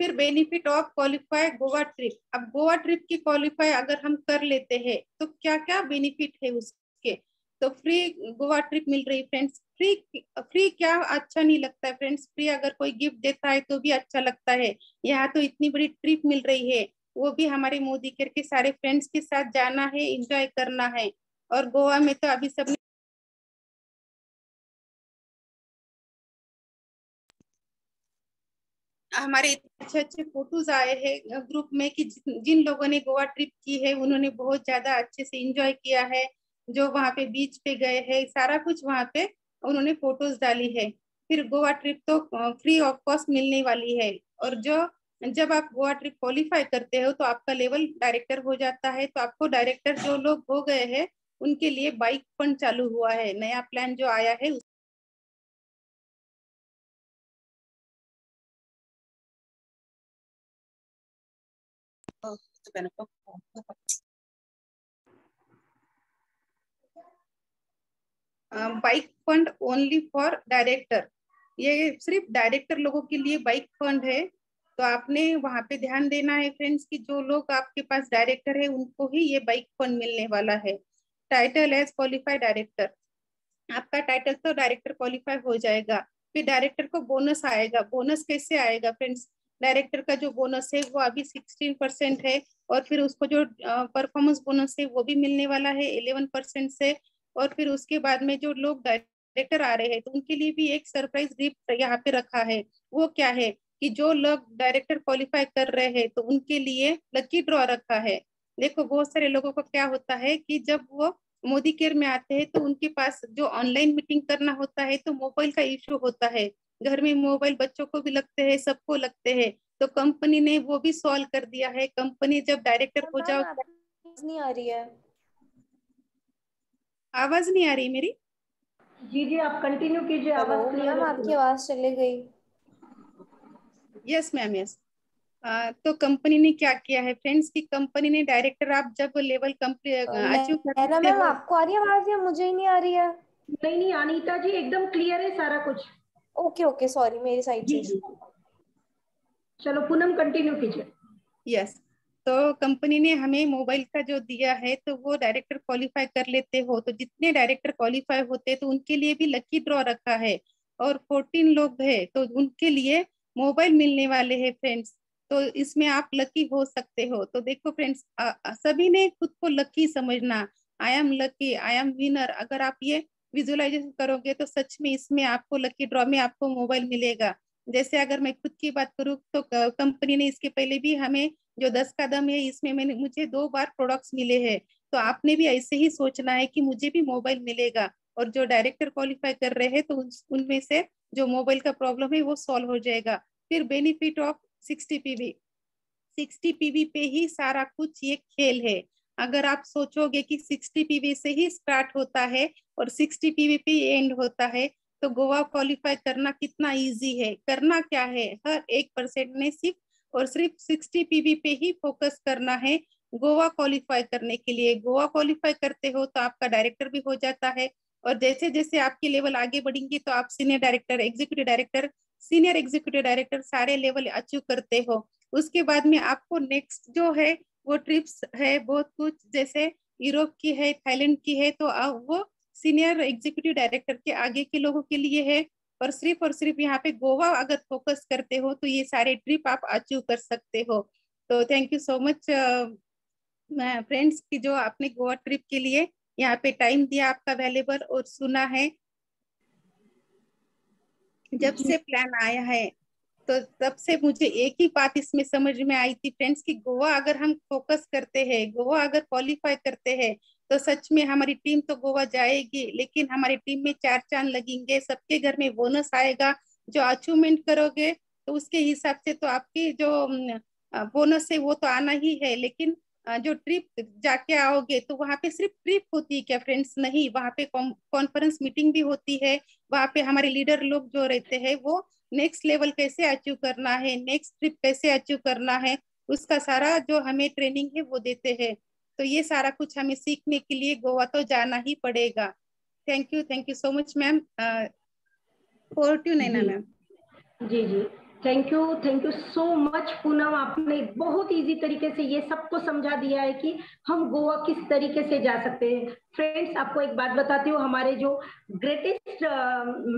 फिर benefit of qualify Goa trip, अब गोवा ट्रिप की क्वालिफाई अगर हम कर लेते हैं तो क्या क्या बेनिफिट है उसके। तो फ्री गोवा ट्रिप मिल रही फ्रेंड्स, फ्री फ्री क्या अच्छा नहीं लगता है फ्रेंड्स, फ्री अगर कोई गिफ्ट देता है तो भी अच्छा लगता है। यहाँ तो इतनी बड़ी ट्रिप मिल रही है, वो भी हमारे मोदी केयर के सारे फ्रेंड्स के साथ जाना है, एंजॉय करना है। और गोवा में तो अभी सब हमारे अच्छे अच्छे फोटोज आए हैं ग्रुप में कि जिन लोगों ने गोवा ट्रिप की है उन्होंने बहुत ज्यादा अच्छे से एंजॉय किया है, जो वहाँ पे बीच पे गए हैं सारा कुछ वहाँ पे उन्होंने फोटोज डाली है। फिर गोवा ट्रिप तो फ्री ऑफ कॉस्ट मिलने वाली है, और जो जब आप गोवा ट्रिप क्वालिफाई करते हो तो आपका लेवल डायरेक्टर हो जाता है, तो आपको डायरेक्टर जो लोग हो गए हैं उनके लिए बाइक फंड चालू हुआ है, नया प्लान जो आया है। Bike fund only for director, ये सिर्फ डायरेक्टर लोगों के लिए बाइक फंड है। तो आपने वहां पे ध्यान देना है फ्रेंड्स कि जो लोग आपके पास डायरेक्टर है उनको ही ये बाइक फंड मिलने वाला है। टाइटल एज क्वालिफाइड डायरेक्टर, आपका टाइटल तो डायरेक्टर क्वालिफाई हो जाएगा। फिर डायरेक्टर को बोनस आएगा, बोनस कैसे आएगा फ्रेंड्स, डायरेक्टर का जो बोनस है वो अभी 16% है, और फिर उसको जो परफॉर्मेंस बोनस है वो भी मिलने वाला है 11% से। और फिर उसके बाद में जो लोग डायरेक्टर आ रहे हैं तो उनके लिए भी एक सरप्राइज गिफ्ट यहाँ पे रखा है। वो क्या है कि जो लोग डायरेक्टर क्वालिफाई कर रहे हैं तो उनके लिए लकी ड्रॉ रखा है। देखो बहुत सारे लोगों को क्या होता है कि जब वो मोदी केयर में आते हैं तो उनके पास जो ऑनलाइन मीटिंग करना होता है तो मोबाइल का इश्यू होता है, घर में मोबाइल बच्चों को भी लगते हैं, सबको लगते हैं। तो कंपनी ने वो भी सॉल्व कर दिया है, कंपनी जब डायरेक्टर हो मैम जाओ। आपकी आवाज नहीं आ रही है। आवाज नहीं आ रही मेरी? जी जी आप कंटिन्यू कीजिए, हेलो आवाज क्लियर मैम, है आपकी पूरा। आवाज चली गई। Yes ma'am yes. तो कंपनी ने क्या किया है फ्रेंड्स कि कंपनी ने डायरेक्टर आप जब लेवल अचीव कर नैना लेते मैम, हो। आपको आ रही है आवाज या मुझे ही नहीं आ रही है? नहीं नहीं अनीता जी एकदम क्लियर है सारा कुछ। ओके ओके, सॉरी, मेरी साइड से जी जी, इशू। चलो पूनम कंटिन्यू कीजिए। यस, तो कंपनी ने हमें मोबाइल का जो दिया है तो वो डायरेक्टर क्वालिफाई कर लेते हो, तो जितने डायरेक्टर क्वालिफाई होते हैं तो उनके लिए भी लकी ड्रॉ रखा है, और 14 लोग हैं तो उनके लिए मोबाइल मिलने वाले हैं फ्रेंड्स। तो इसमें आप लकी हो सकते हो। तो देखो फ्रेंड्स, सभी ने खुद को लकी समझना, I am lucky, I am winner, अगर आप ये विजुअलाइजेशन करोगे तो सच में इसमें आपको लकी ड्रॉ में आपको मोबाइल मिलेगा। जैसे अगर मैं खुद की बात करूँ तो कंपनी ने इसके पहले भी हमें जो 10 कदम है इसमें मुझे 2 बार प्रोडक्ट्स मिले हैं। तो आपने भी ऐसे ही सोचना है कि मुझे भी मोबाइल मिलेगा, और जो डायरेक्टर क्वालिफाई कर रहे हैं तो उनमें से जो मोबाइल का प्रॉब्लम है वो सॉल्व हो जाएगा। फिर बेनिफिट ऑफ 60 पीवी, 60 पीवी पे ही सारा कुछ ये खेल है। अगर आप सोचोगे कि 60 पीवी से ही स्टार्ट होता है और 60 पीवी पे एंड होता है, तो गोवा क्वालिफाई करना कितना इजी है। करना क्या है, हर 1% ने सिर्फ और सिर्फ 60 पीवी पे ही फोकस करना है गोवा क्वालिफाई करने के लिए। गोवा क्वालिफाई करते हो तो आपका डायरेक्टर भी हो जाता है, और जैसे जैसे आपकी लेवल आगे बढ़ेंगे तो आप senior director, executive director, senior executive director सारे लेवल अचीव करते हो। उसके बाद में आपको नेक्स्ट जो है वो ट्रिप्स है बहुत कुछ, जैसे यूरोप की है, थाईलैंड की है, तो वो सीनियर एग्जीक्यूटिव डायरेक्टर के आगे के लोगों के लिए है। और सिर्फ यहाँ पे गोवा अगर फोकस करते हो तो ये सारे ट्रिप आप अचीव कर सकते हो। तो thank you so much friends की जो आपने गोवा ट्रिप के लिए यहाँ पे टाइम दिया आपका वैल्यूएबल और सुना है। जब से प्लान आया है तो तब से मुझे एक ही बात इसमें समझ में आई थी फ्रेंड्स, कि गोवा अगर हम फोकस करते हैं, गोवा अगर क्वालिफाई करते हैं, तो सच में हमारी टीम तो गोवा जाएगी, लेकिन हमारी टीम में 4 चांद लगेंगे, सबके घर में बोनस आएगा। जो अचीवमेंट करोगे तो उसके हिसाब से तो आपकी जो बोनस है वो तो आना ही है। लेकिन जो ट्रिप जाके आओगे तो वहां पे सिर्फ ट्रिप होती है क्या फ्रेंड्स? नहीं, वहां पे कॉन्फ्रेंस मीटिंग भी होती है। वहां पे हमारे लीडर लोग जो रहते हैं वो नेक्स्ट लेवल कैसे अचीव करना है, नेक्स्ट ट्रिप कैसे अचीव करना है, उसका सारा जो हमें ट्रेनिंग है वो देते हैं। तो ये सारा कुछ हमें सीखने के लिए गोवा तो जाना ही पड़ेगा। Thank you so much ma'am. Over to Naina ma'am. जी जी, thank you so much Poonam. आपने बहुत इजी तरीके से ये सबको समझा दिया है कि हम गोवा किस तरीके से जा सकते हैं। फ्रेंड्स, आपको एक बात बताती हूँ, हमारे जो ग्रेटेस्ट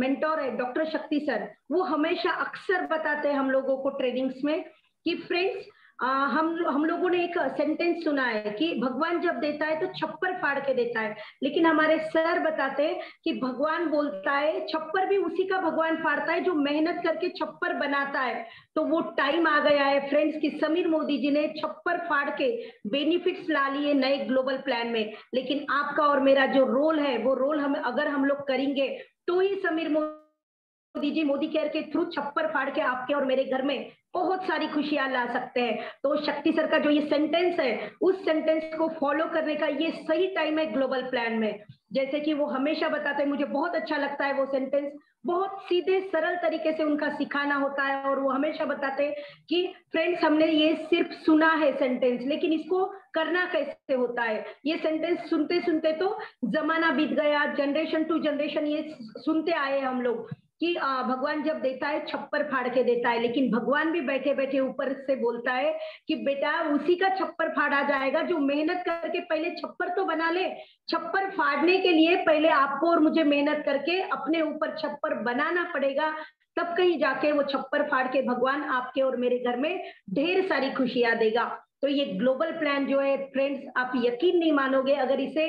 मेंटोर है डॉक्टर शक्ति सर, वो हमेशा अक्सर बताते हैं हम लोगों को ट्रेनिंग्स में कि फ्रेंड्स, हम लोगों ने एक सेंटेंस सुना है कि भगवान जब देता है तो छप्पर फाड़ के देता है, लेकिन हमारे सर बताते हैं कि भगवान बोलता है छप्पर भी उसी का भगवान फाड़ता है जो मेहनत करके छप्पर बनाता है। तो वो टाइम आ गया है फ्रेंड्स कि समीर मोदी जी ने छप्पर फाड़ के बेनिफिट्स ला लिए नए ग्लोबल प्लान में, लेकिन आपका और मेरा जो रोल है वो रोल अगर हम लोग करेंगे तो ही समीर मोदी जी मोदी केयर के थ्रू छप्पर फाड़ के आपके और मेरे घर में बहुत सारी खुशियां ला सकते हैं। तो शक्ति सर का जो ये सेंटेंस है, उस सेंटेंस को फॉलो करने का ये सही टाइम है ग्लोबल प्लान में। जैसे कि वो हमेशा बताते हैं, मुझे बहुत अच्छा लगता है वो सेंटेंस, बहुत सीधे सरल तरीके से उनका सिखाना होता है। और वो हमेशा बताते हैं कि फ्रेंड्स, हमने ये सिर्फ सुना है सेंटेंस, लेकिन इसको करना कैसे होता है। ये सेंटेंस सुनते सुनते तो जमाना बीत गया, जनरेशन टू जनरेशन ये सुनते आए हम लोग कि भगवान जब देता है छप्पर फाड़ के देता है, लेकिन भगवान भी बैठे बैठे ऊपर से बोलता है कि बेटा उसी का छप्पर फाड़ा जाएगा जो मेहनत करके पहले छप्पर तो बना ले। छप्पर फाड़ने के लिए पहले आपको और मुझे मेहनत करके अपने ऊपर छप्पर बनाना पड़ेगा, तब कहीं जाके वो छप्पर फाड़ के भगवान आपके और मेरे घर में ढेर सारी खुशियां देगा। तो ये ग्लोबल प्लान जो है फ्रेंड्स, आप यकीन नहीं मानोगे, अगर इसे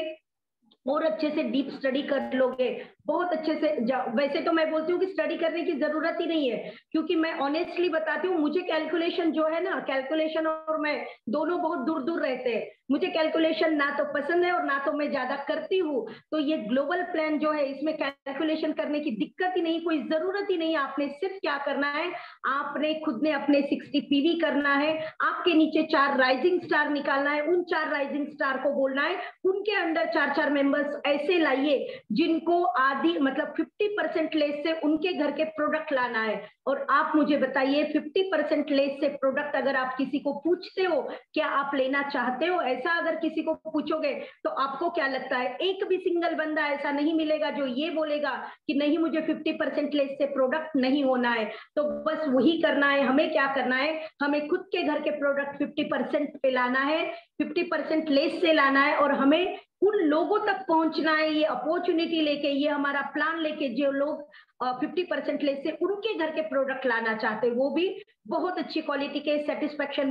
और अच्छे से डीप स्टडी कर लोगे, बहुत अच्छे से वैसे तो मैं बोलती हूँ कि स्टडी करने की जरूरत ही नहीं है, क्योंकि मैं ऑनेस्टली बताती हूँ, मुझे कैलकुलेशन जो है ना, कैलकुलेशन और मैं दोनों बहुत दूर दूर रहते हैं। मुझे कैलकुलेशन ना तो पसंद है और ना तो मैं ज्यादा करती हूँ। तो ये ग्लोबल प्लान जो है, इसमें कैलकुलेशन करने की दिक्कत ही नहीं, कोई जरूरत ही नहीं। आपने सिर्फ क्या करना है, आपने खुद ने अपने 60 पीवी करना है, आपके नीचे 4 राइजिंग स्टार निकालना है, उन 4 राइजिंग स्टार को बोलना है उनके अंडर 4-4 मेंबर्स ऐसे लाइए जिनको आधी मतलब 50% लेस से उनके घर के प्रोडक्ट लाना है। और आप मुझे बताइए, 50% लेस से प्रोडक्ट अगर आप किसी को पूछते हो क्या आप लेना चाहते हो, ऐसा अगर किसी को पूछोगे तो आपको क्या लगता है, एक भी सिंगल बंदा ऐसा नहीं मिलेगा जो ये बोलेगा कि नहीं मुझे 50% लेस से प्रोडक्ट नहीं होना है। तो बस वही करना है। हमें क्या करना है, हमें खुद के घर के प्रोडक्ट 50% पे लाना है, 50% लेस से लाना है, और हमें उन लोगों तक पहुंचना है, ये अपॉर्चुनिटी लेके, ये हमारा प्लान लेके जो लोग 50% लेस से उनके घर के प्रोडक्ट लाना चाहते हैं, वो भी बहुत अच्छी क्वालिटी के, सेटिस्फेक्शन,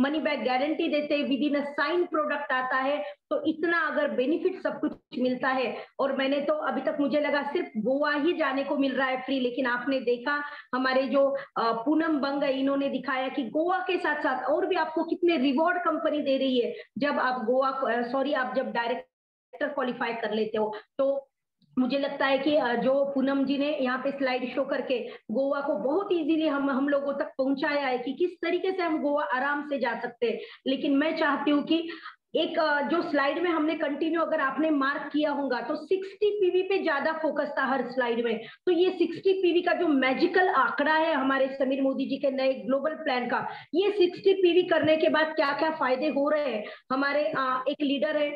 मनी बैक गारंटी देते हैं, within a sign product आता है। तो इतना अगर बेनिफिट सब कुछ मिलता है, और मैंने तो अभी तक मुझे लगा सिर्फ गोवा ही जाने को मिल रहा है फ्री, लेकिन आपने देखा हमारे जो पूनम बंग है, इन्होंने दिखाया कि गोवा के साथ साथ और भी आपको कितने रिवॉर्ड कंपनी दे रही है जब आप गोवा, सॉरी, आप जब डायरेक्टर क्वालिफाई कर लेते हो। तो मुझे लगता है कि जो पूनम जी ने यहाँ पे स्लाइड शो करके गोवा को बहुत इजीली हम लोगों तक पहुंचाया है कि किस तरीके से हम गोवा आराम से जा सकते हैं। लेकिन मैं चाहती हूँ कि एक जो स्लाइड में हमने कंटिन्यू, अगर आपने मार्क किया होगा तो 60 पीवी पे ज्यादा फोकस था हर स्लाइड में। तो ये 60 पीवी का जो मैजिकल आंकड़ा है हमारे समीर मोदी जी के नए ग्लोबल प्लान का, ये 60 पीवी करने के बाद क्या क्या फायदे हो रहे हैं। हमारे एक लीडर है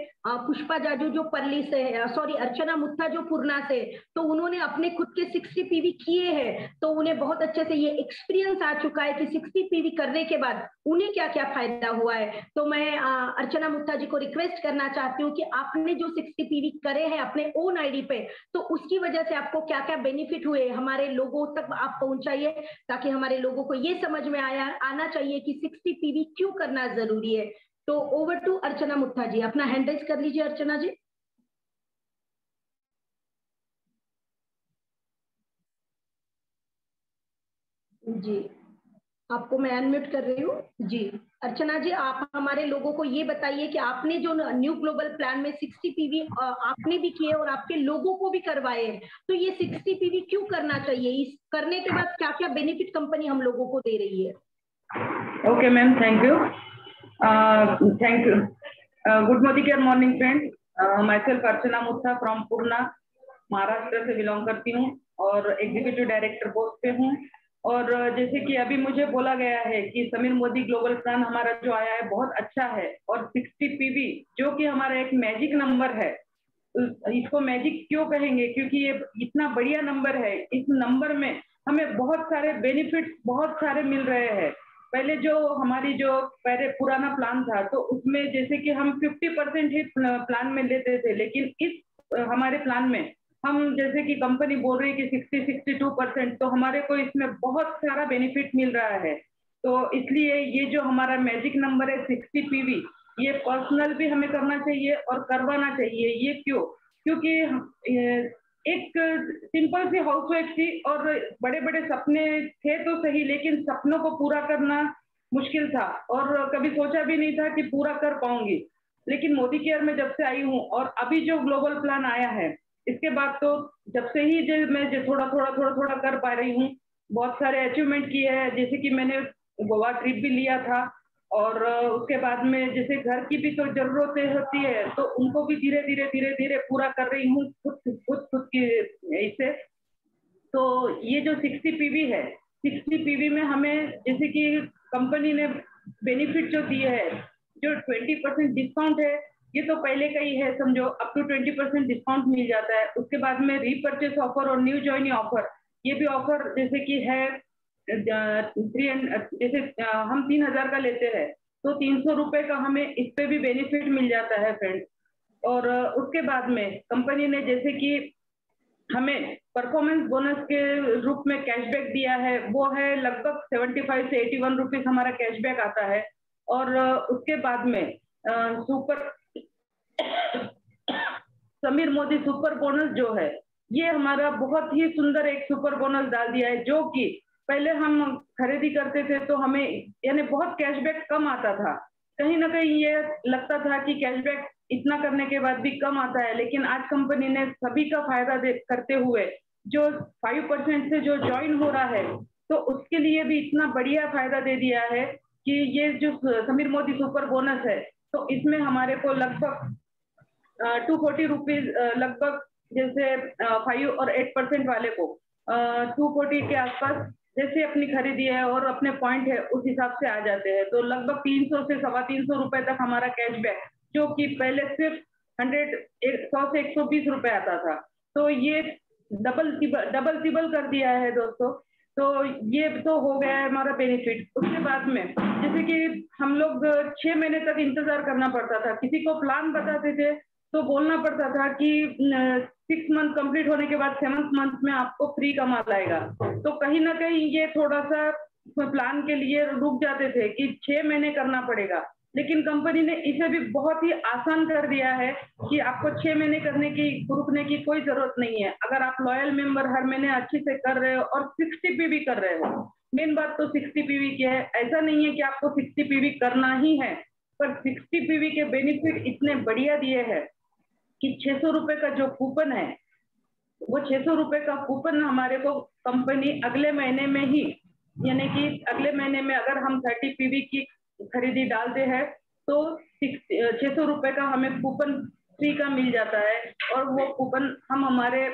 पुष्पा जाजू जो परली से है, सॉरी अर्चना मुत्था जो पूर्णा से, तो उन्होंने अपने खुद के 60 पीवी किए हैं, तो उन्हें बहुत अच्छे से ये एक्सपीरियंस आ चुका है कि 60 पीवी करने के बाद उन्हें क्या क्या फायदा हुआ है। तो मैं अर्चना मुत्था जी को रिक्वेस्ट करना चाहती हूँ कि आपने जो 60 पीवी करे हैं अपने ओन आईडी पे, तो उसकी वजह से आपको क्या क्या बेनिफिट हुए हमारे लोगों तक आप पहुंचाइए, ताकि हमारे लोगों को ये समझ में आना चाहिए कि 60 पीवी क्यों करना जरूरी है। तो ओवर टू अर्चना मुत्था जी, अपना हैंड रेज कर लीजिए अर्चना जी। जी आपको मैं अनम्यूट कर रही हूँ। जी अर्चना जी, आप हमारे लोगों को ये बताइए कि आपने जो न्यू ग्लोबल प्लान में 60 पीवी आपने भी किए और आपके लोगों को भी करवाए, तो ये 60 पीवी क्यों करना चाहिए, इस करने के बाद क्या क्या बेनिफिट कंपनी हम लोगों को दे रही है। Okay, ma'am. Thank you. Thank you. Good morning, friends. Myself Archana Mutha from Purna, Maharashtra से बिलोंग करती हूँ और एग्जीक्यूटिव डायरेक्टर पोस्ट पे हूँ। और जैसे कि अभी मुझे बोला गया है कि समीर मोदी ग्लोबल प्लान हमारा जो आया है बहुत अच्छा है, और 60 पीवी जो कि हमारा एक मैजिक नंबर है। इसको मैजिक क्यों कहेंगे, क्योंकि ये इतना बढ़िया नंबर है। इस नंबर में हमें बहुत सारे बेनिफिट्स बहुत सारे मिल रहे हैं। पहले जो हमारी जो पहले पुराना प्लान था, तो उसमें जैसे कि हम 50% ही प्लान में लेते थे, लेकिन इस हमारे प्लान में हम जैसे कि कंपनी बोल रही है कि 60-62%, तो हमारे को इसमें बहुत सारा बेनिफिट मिल रहा है। तो इसलिए ये जो हमारा मैजिक नंबर है 60 पीवी, ये पर्सनल भी हमें करना चाहिए और करवाना चाहिए। ये क्यों? क्योंकि एक सिंपल सी हाउसवाइफ थी और बड़े बड़े सपने थे तो सही, लेकिन सपनों को पूरा करना मुश्किल था और कभी सोचा भी नहीं था कि पूरा कर पाऊंगी। लेकिन मोदी केयर में जब से आई हूँ और अभी जो ग्लोबल प्लान आया है, इसके बाद तो जब से ही मैं थोड़ा थोड़ा कर पा रही हूँ। बहुत सारे अचीवमेंट किए हैं, जैसे कि मैंने गोवा ट्रिप भी लिया था, और उसके बाद में जैसे घर की भी तो जरूरतें होती है, तो उनको भी धीरे धीरे पूरा कर रही हूँ खुद की इससे। तो ये जो 60 पीवी है, 60 पीवी में हमें जैसे कि कंपनी ने बेनिफिट जो दिए है, जो 20% डिस्काउंट है, ये तो पहले का ही है, समझो अप टू 20% डिस्काउंट मिल जाता है। उसके बाद में रीपर्चेस ऑफर और न्यू ज्वाइनिंग ऑफर, ये भी ऑफर जैसे कि है जैसे हम 3000 का लेते हैं तो 300 रुपए का हमें इस पे भी बेनिफिट मिल जाता है फ्रेंड्स। और उसके बाद में कंपनी ने जैसे कि हमें परफॉर्मेंस बोनस के रूप में कैशबैक दिया है, वो है लगभग 75 से 81 रुपीज हमारा कैशबैक आता है। और उसके बाद में super Sameer Modi super bonus जो है, ये हमारा बहुत ही सुंदर एक सुपर बोनस डाल दिया है। जो कि पहले हम खरीदी करते थे तो हमें यानी बहुत कैशबैक कम आता था, कहीं ना कहीं ये लगता था कि कैशबैक इतना करने के बाद भी कम आता है, लेकिन आज कंपनी ने सभी का फायदा करते हुए जो 5% से जो ज्वाइन हो रहा है, तो उसके लिए भी इतना बढ़िया फायदा दे दिया है कि ये जो समीर मोदी सुपर बोनस है, तो इसमें हमारे को लगभग 240 रुपीज लगभग, जैसे 5 और 8% वाले को 240 के आसपास जैसे अपनी खरीदी है और अपने पॉइंट है उस हिसाब से आ जाते हैं। तो लगभग 300 से 325 रुपए तक हमारा कैशबैक, जो कि पहले सिर्फ 100 से 120 रुपए आता था, तो ये डबल टिबल कर दिया है दोस्तों। तो ये तो हो गया है हमारा बेनिफिट। उसके बाद में जैसे कि हम लोग 6 महीने तक इंतजार करना पड़ता था, किसी को प्लान बताते थे तो बोलना पड़ता था कि 6 मंथ कंप्लीट होने के बाद 7th मंथ में आपको फ्री का माल आएगा। तो कहीं ना कहीं ये थोड़ा सा प्लान के लिए रुक जाते थे कि 6 महीने करना पड़ेगा, लेकिन कंपनी ने इसे भी बहुत ही आसान कर दिया है कि आपको 6 महीने करने की रुकने की कोई जरूरत नहीं है। अगर आप लॉयल मेंबर हर महीने अच्छे से कर रहे हो और 60 पीवी कर रहे हो, मेन बात तो 60 पीवी की है। ऐसा नहीं है कि आपको 60 पीवी करना ही है, पर 60 पीवी के बेनिफिट इतने बढ़िया दिए हैं कि 600 रुपए का जो कूपन है, वो 600 रुपए का कूपन हमारे को कंपनी अगले महीने में ही, यानी कि अगले महीने में अगर हम 30 पीवी की खरीदी डालते हैं तो 600 रुपए का हमें कूपन फ्री का मिल जाता है। और वो कूपन हम हमारे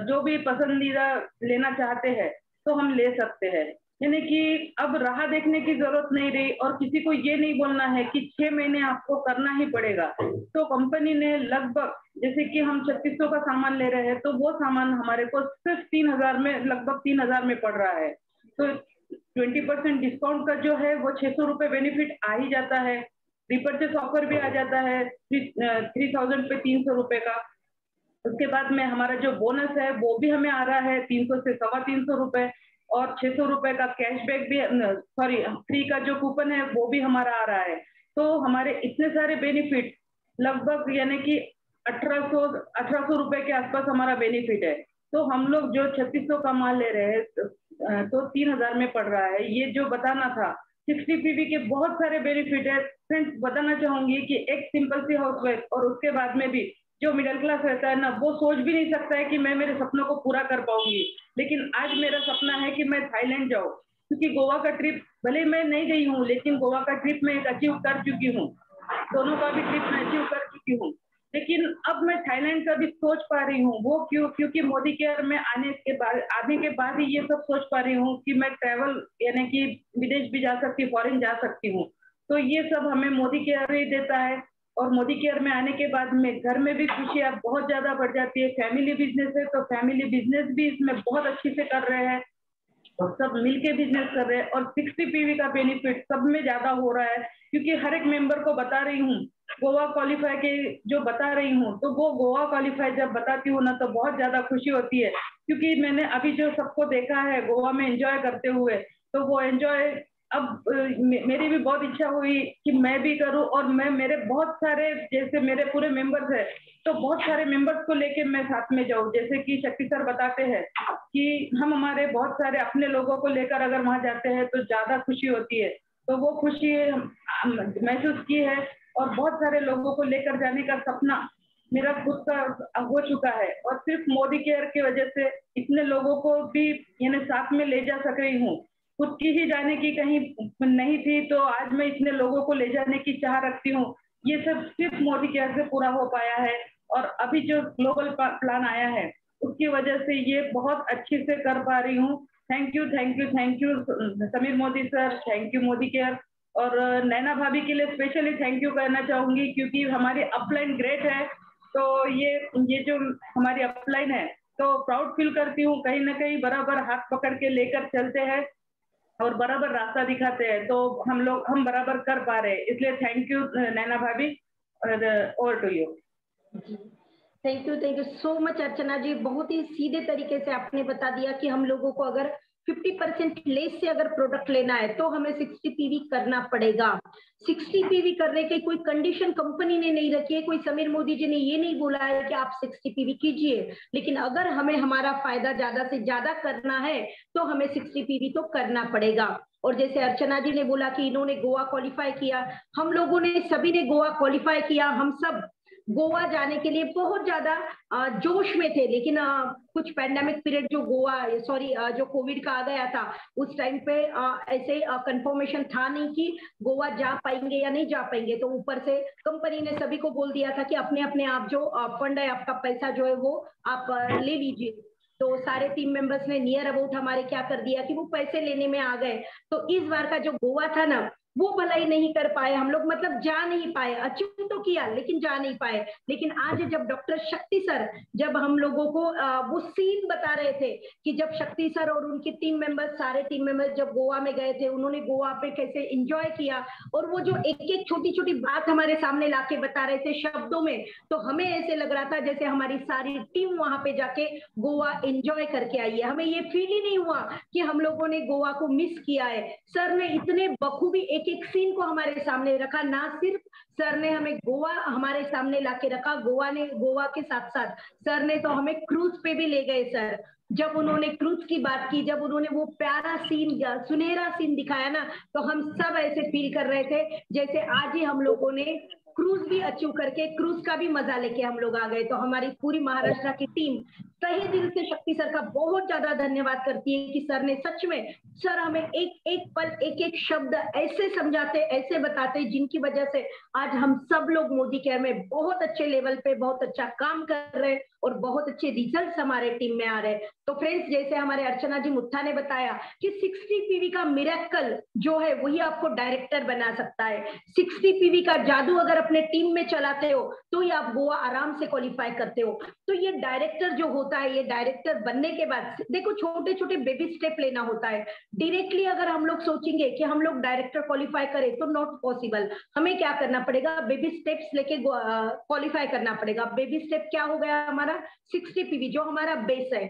जो भी पसंदीदा लेना चाहते हैं तो हम ले सकते हैं। यानी कि अब राह देखने की जरूरत नहीं रही और किसी को ये नहीं बोलना है कि 6 महीने आपको करना ही पड़ेगा। तो कंपनी ने लगभग, जैसे कि हम 3600 का सामान ले रहे हैं तो वो सामान हमारे को सिर्फ 3000 में, लगभग 3000 में पड़ रहा है। तो 20% डिस्काउंट का जो है वो 600 रुपए बेनिफिट आ ही जाता है। रिपर्चेस ऑफर भी आ जाता है 3000 पे 300 रुपए का। उसके बाद में हमारा जो बोनस है वो भी हमें आ रहा है 300 से 325 रुपए, और 600 रुपए का कैशबैक भी, सॉरी फ्री का जो कूपन है वो भी हमारा आ रहा है। तो हमारे इतने सारे बेनिफिट, लगभग यानी कि 1800 रुपए के आसपास हमारा बेनिफिट है। तो हम लोग जो 3600 का माल ले रहे हैं तो 3000 में पड़ रहा है। ये जो बताना था, 60 पीवी के बहुत सारे बेनिफिट है। फ्रेंड्स, बताना चाहूंगी कि एक सिंपल सी हाउसवाइफ और उसके बाद में भी जो मिडिल क्लास रहता है ना, वो सोच भी नहीं सकता है कि मैं मेरे सपनों को पूरा कर पाऊंगी। लेकिन आज मेरा सपना है कि मैं थाईलैंड जाऊं, क्योंकि गोवा का ट्रिप भले मैं नहीं गई हूँ, लेकिन गोवा का ट्रिप मैं एक अचीव कर चुकी हूँ। दोनों का भी ट्रिप मैं अचीव कर चुकी हूँ। लेकिन अब मैं थाईलैंड का भी सोच पा रही हूँ। वो क्यों? क्योंकि मोदी केयर में आने के बाद ही ये सब सोच पा रही हूँ कि मैं ट्रैवल, यानी कि विदेश भी जा सकती हूँ, फॉरेन जा सकती हूँ। तो ये सब हमें मोदी केयर ही देता है। और मोदी केयर में आने के बाद में घर में भी खुशियाँ बहुत ज्यादा बढ़ जाती है। फैमिली बिजनेस है तो फैमिली बिजनेस भी इसमें बहुत अच्छी से कर रहे हैं और सब मिलके बिजनेस कर रहे हैं। और 60 पीवी का बेनिफिट सब में ज्यादा हो रहा है, क्योंकि हर एक मेंबर को बता रही हूँ गोवा क्वालिफाई के जो बता रही हूँ, तो वो गोवा क्वालिफाई जब बताती हूँ ना तो बहुत ज्यादा खुशी होती है। क्योंकि मैंने अभी जो सबको देखा है गोवा में एंजॉय करते हुए, तो वो एंजॉय अब मेरी भी बहुत इच्छा हुई कि मैं भी करूं। और मैं, मेरे बहुत सारे, जैसे मेरे पूरे मेंबर्स है तो बहुत सारे मेंबर्स को लेके मैं साथ में जाऊं। जैसे कि शक्ति सर बताते हैं कि हम हमारे बहुत सारे अपने लोगों को लेकर अगर वहां जाते हैं तो ज्यादा खुशी होती है। तो वो खुशी महसूस की है और बहुत सारे लोगों को लेकर जाने का सपना मेरा खुद का हो चुका है। और सिर्फ मोदी केयर की वजह से इतने लोगों को भी यानी साथ में ले जा सक रही हूँ। खुद की ही जाने की कहीं नहीं थी तो आज मैं इतने लोगों को ले जाने की चाह रखती हूँ। ये सब सिर्फ मोदी केयर से पूरा हो पाया है। और अभी जो ग्लोबल प्लान आया है उसकी वजह से ये बहुत अच्छे से कर पा रही हूँ। Thank you, thank you, thank you Sameer Modi sir, thank you Modi care. और नैना भाभी के लिए स्पेशली थैंक यू कहना चाहूंगी, क्योंकि हमारी अपलाइन ग्रेट है। तो ये जो हमारी अपलाइन है तो प्राउड फील करती हूँ। कहीं ना कहीं बराबर हाथ पकड़ के लेकर चलते हैं और बराबर रास्ता दिखाते हैं, तो हम बराबर कर पा रहे हैं। इसलिए थैंक यू नैना भाभी, over to you. Thank you so much Archana ji. बहुत ही सीधे तरीके से आपने बता दिया कि हम लोगों को अगर 50% लेस से अगर प्रोडक्ट लेना है तो हमें 60 पीवी करना पड़ेगा। 60 पीवी करने की कोई कंडीशन कंपनी ने नहीं रखी है। कोई समीर मोदी जी ने ये नहीं बोला है कि आप 60 पीवी कीजिए, लेकिन अगर हमें हमारा फायदा ज्यादा से ज्यादा करना है तो हमें 60 पीवी तो करना पड़ेगा। और जैसे अर्चना जी ने बोला कि इन्होंने गोवा क्वालिफाई किया, हम लोगों ने सभी ने गोवा क्वालिफाई किया। हम सब गोवा जाने के लिए बहुत ज्यादा जोश में थे, लेकिन कुछ पैंडेमिक पीरियड जो जो कोविड का आ गया था उस टाइम पे ऐसे कंफर्मेशन था नहीं कि गोवा जा पाएंगे या नहीं जा पाएंगे। तो ऊपर से कंपनी ने सभी को बोल दिया था कि अपने अपने आप जो फंड है, आपका पैसा जो है वो आप ले लीजिए। तो सारे टीम मेंबर्स ने नियर अबाउट हमारे क्या कर दिया कि वो पैसे लेने में आ गए। तो इस बार का जो गोवा था ना, वो भलाई नहीं कर पाए हम लोग, मतलब जा नहीं पाए, अचीव तो किया लेकिन जा नहीं पाए। लेकिन आज जब डॉक्टर शक्ति सर जब हम लोगों को वो सीन बता रहे थे कि जब शक्ति सर और उनके टीम मेंबर्स, सारे टीम मेंबर्स जब गोवा में गए थे, उन्होंने गोवा पे कैसे एंजॉय किया और वो जो एक एक छोटी छोटी बात हमारे सामने लाके बता रहे थे शब्दों में, तो हमें ऐसे लग रहा था जैसे हमारी सारी टीम वहां पे जाके गोवा एंजॉय करके आई है। हमें ये फील ही नहीं हुआ कि हम लोगों ने गोवा को मिस किया है। सर ने इतने बखूबी एक एक सीन को हमारे सामने रखा, ना सिर्फ सर ने हमें गोवा हमारे सामने लाके रखा, गोवा के साथ साथ सर ने तो हमें क्रूज पे भी ले गए। सर जब उन्होंने क्रूज की बात की, जब उन्होंने वो प्यारा सीन, सुनहरा सीन दिखाया ना, तो हम सब ऐसे फील कर रहे थे जैसे आज ही हम लोगों ने क्रूज भी अचीव करके क्रूज का भी मजा लेके हम लोग आ गए। तो हमारी पूरी महाराष्ट्र की टीम तहे दिल से शक्ति सर का बहुत ज्यादा धन्यवाद करती है कि सर ने सच में, सर हमें एक एक पल एक एक शब्द ऐसे समझाते, ऐसे बताते, जिनकी वजह से आज हम सब लोग मोदी केयर में बहुत अच्छे लेवल पे बहुत अच्छा काम कर रहे हैं और बहुत अच्छे रिजल्ट्स हमारे टीम में आ रहे हैं। तो फ्रेंड्स, जैसे हमारे अर्चना जी मुत्था ने बताया कि 60 पीवी का मिरेकल जो है वही आपको डायरेक्टर बना सकता है। 60 पीवी का जादू अगर अपने टीम में चलाते हो तो ही आप गोवा आराम से क्वालिफाई करते हो। तो ये डायरेक्टर जो होता है, ये डायरेक्टर बनने के बाद देखो छोटे छोटे बेबी स्टेप लेना होता है। डायरेक्टली अगर हम लोग सोचेंगे कि हम लोग डायरेक्टर क्वालिफाई करें तो नॉट पॉसिबल। हमें क्या करना पड़ेगा, बेबी स्टेप्स लेके क्वालिफाई करना पड़ेगा। बेबी स्टेप क्या हो गया हमारा 60 पीवी जो हमारा बेस है।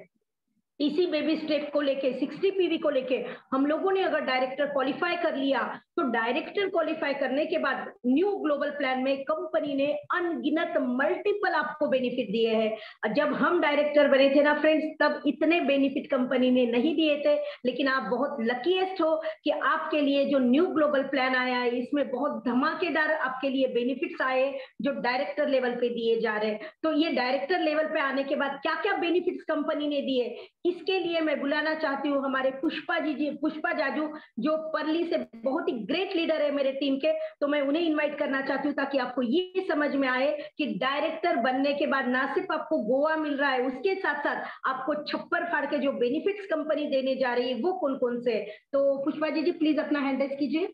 इसी बेबी स्टेप को लेके 60 पीवी को लेके हम लोगों ने अगर डायरेक्टर क्वालिफाई कर लिया तो डायरेक्टर क्वालिफाई करने के बाद न्यू ग्लोबल प्लान में कंपनी ने अनगिनत मल्टीपल आपको बेनिफिट दिए हैं। जब हम डायरेक्टर बने थे ना फ्रेंड्स, तब इतने बेनिफिट कंपनी ने नहीं दिए थे, लेकिन आप बहुत लकीएस्ट हो कि आपके लिए जो न्यू ग्लोबल प्लान आया है इसमें बहुत धमाकेदार आपके लिए बेनिफिट्स आए जो डायरेक्टर लेवल पे दिए जा रहे हैं। तो ये डायरेक्टर लेवल पे आने के बाद क्या क्या बेनिफिट्स कंपनी ने दिए, इसके लिए मैं बुलाना चाहती हूँ हमारे पुष्पा जाजू जो परली से बहुत ही ग्रेट लीडर है मेरे टीम के। तो मैं उन्हें इनवाइट करना चाहती हूँ ताकि आपको ये समझ में आए कि डायरेक्टर बनने के बाद ना सिर्फ आपको गोवा मिल रहा है, उसके साथ साथ आपको छप्पर फाड़ के जो बेनिफिट्स कंपनी देने जा रही है वो कौन कौन से। तो पुष्पा जी प्लीज अपना हैंड रेज कीजिए।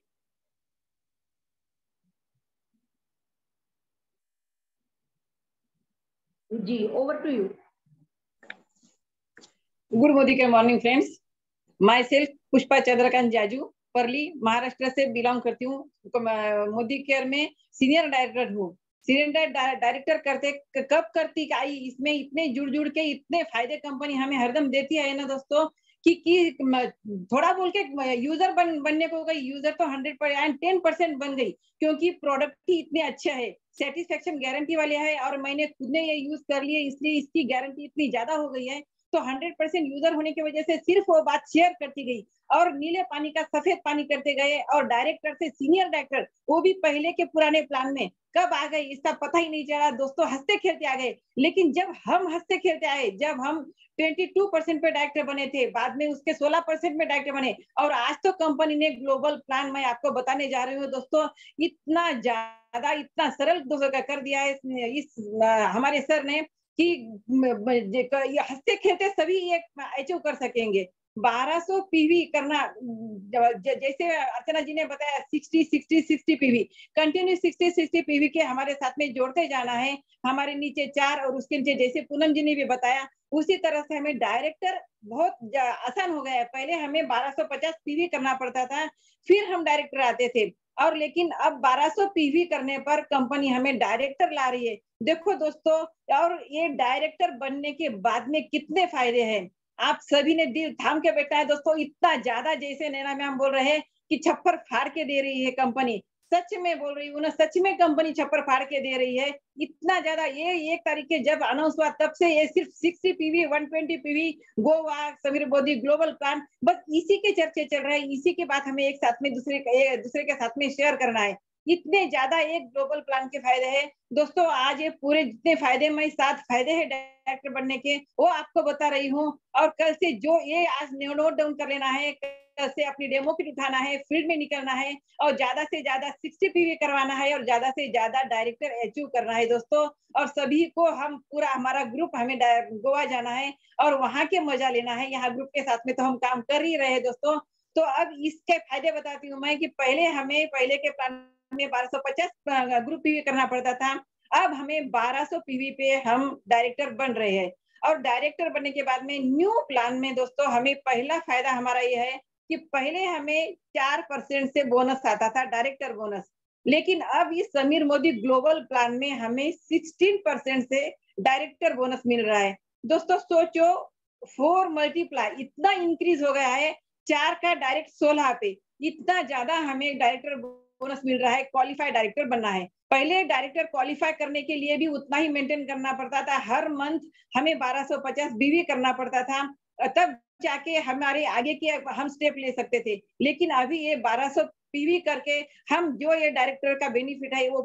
जी, over to you. Good Modi के morning friends, myself Pushpa Chandrakant Jaju, Parli Maharashtra से बिलोंग करती हूँ। मोदी केयर में सीनियर डायरेक्टर हूँ। सीनियर डायरेक्टर करते कब करती आई, इसमें इतने जुड़ के इतने फायदे कंपनी हमें हरदम देती है ना दोस्तों कि थोड़ा बोल के यूजर बनने को गई, यूजर तो 110% बन गई क्योंकि प्रोडक्ट ही इतने अच्छा है, सेटिस्फेक्शन गारंटी वाले है और मैंने खुद ने ये यूज कर लिए इसलिए इसकी गारंटी इतनी ज्यादा हो गई है। तो 100% यूजर होने की वजह से सिर्फ वो बात शेयर करती गई और नीले पानी का सफेद पानी करते गए और डायरेक्टर से सीनियर डायरेक्टर वो भी पहले के पुराने प्लान में कब आ गए इसका पता ही नहीं चला दोस्तों, हंसते खेलते आ गए। लेकिन जब हम हंसते खेलते आए, जब हम 22% पे डायरेक्टर बने थे, बाद में उसके 16% में डायरेक्टर बने और आज तो कंपनी ने ग्लोबल प्लान मैं आपको बताने जा रही हूँ दोस्तों, इतना ज्यादा इतना सरल कर दिया है इस हमारे सर ने कि हंसते खेलते सभी ये अचीव कर सकेंगे। 1200 पीवी करना, जैसे अर्चना जी ने बताया 60 पीवी कंटिन्यू 60 पीवी के हमारे साथ में जोड़ते जाना है। हमारे नीचे 4 और उसके नीचे जैसे पूनम जी ने भी बताया उसी तरह से हमें डायरेक्टर बहुत आसान हो गया है। पहले हमें 1250 पीवी करना पड़ता था फिर हम डायरेक्टर आते थे और लेकिन अब 1200 पीवी करने पर कंपनी हमें डायरेक्टर ला रही है। देखो दोस्तों, और ये डायरेक्टर बनने के बाद में कितने फायदे हैं, आप सभी ने दिल थाम के बैठा है दोस्तों। इतना ज्यादा जैसे नैना मैम बोल रहे हैं कि छप्पर फाड़ के दे रही है कंपनी, सच में बोल रही हूँ ना, सच में कंपनी छप्पर फाड़ के दे रही है। इतना ज्यादा ये 1 तारीख के जब अनाउंस हुआ तब से ये सिर्फ 60 PV 120 PV Goa Sameer Modi global plan बस इसी के चर्चे चल रहे हैं। इसी के बाद हमें एक साथ में दूसरे के साथ में शेयर करना है। इतने ज्यादा एक ग्लोबल प्लान के फायदे हैं दोस्तों। आज ये पूरे जितने फायदे में 7 फायदे हैं डायरेक्टर बनने के वो आपको बता रही हूँ और कल से जो ये आज नोट डाउन कर लेना है, कल से अपनी डेमो किट उठाना है, फील्ड में निकलना है और ज्यादा से ज्यादा 60 पीवी करवाना है और ज्यादा से ज्यादा डायरेक्टर अचीव करना है दोस्तों। और सभी को हम पूरा हमारा ग्रुप हमें गोवा जाना है और वहां के मजा लेना है। यहाँ ग्रुप के साथ में तो हम काम कर ही रहे हैं दोस्तों। तो अब इसके फायदे बताती हूँ मैं कि पहले के प्लान में 1250 ग्रुप पीवी करना पड़ता था, अब हमें 1200 पीवी पे हम डायरेक्टर बन रहे हैं। और डायरेक्टर बनने के बाद में न्यू प्लान में दोस्तों हमें पहला फायदा हमारा ये है कि पहले हमें 4% से बोनस आता था, डायरेक्टर बोनस, लेकिन अब इस समीर मोदी ग्लोबल प्लान में हमें 16% से डायरेक्टर बोनस मिल रहा है। दोस्तों सोचो, 4 मल्टीप्लाई इतना इंक्रीज हो गया है, 4 का डायरेक्ट 16 पे, इतना ज्यादा हमें डायरेक्टर बोनस मिल रहा है। क्वालिफाइड डायरेक्टर बनना है, पहले डायरेक्टर क्वालिफाई करने के लिए भी उतना ही मेंटेन करना पड़ता था, हर मंथ हमें 1250 बीवी करना पड़ता था, तब जाके हमारे आगे के हम स्टेप ले सकते थे। लेकिन अभी ये 1200 पीवी करके हम जो ये डायरेक्टर का बेनिफिट है वो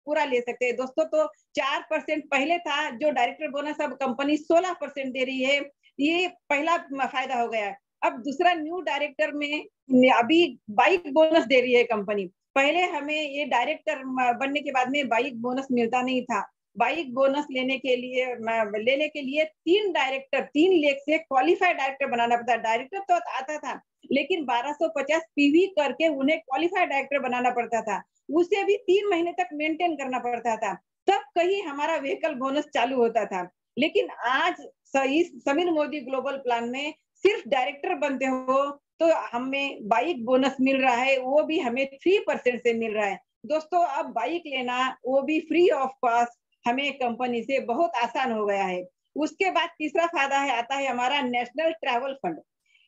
पूरा ले सकते हैं। दोस्तों तो 4% पहले था जो डायरेक्टर बोनस, अब कंपनी 16% दे रही है, ये पहला फायदा हो गया। अब दूसरा, न्यू डायरेक्टर में अभी बाइक बोनस दे रही है कंपनी। पहले हमें ये डायरेक्टर बनने के बाद में बाइक बोनस मिलता नहीं था। बाइक बोनस लेने के लिए 3 डायरेक्टर 3 लेख से क्वालिफाइड डायरेक्टर बनाना पड़ता। डायरेक्टर तो आता था, लेकिन 1250 पीवी करके उन्हें क्वालिफाइड डायरेक्टर बनाना पड़ता था, उसे भी 3 महीने तक मेंटेन करना पड़ता था, तब कहीं हमारा व्हीकल बोनस चालू होता था। लेकिन आज इस समीर मोदी ग्लोबल प्लान में सिर्फ डायरेक्टर बनते हो तो हमें बाइक बोनस मिल रहा है, वो भी हमें 3% से मिल रहा है। दोस्तों अब बाइक लेना वो भी फ्री ऑफ कॉस्ट हमें कंपनी से बहुत आसान हो गया है। उसके बाद तीसरा फायदा आता है हमारा नेशनल ट्रैवल फंड।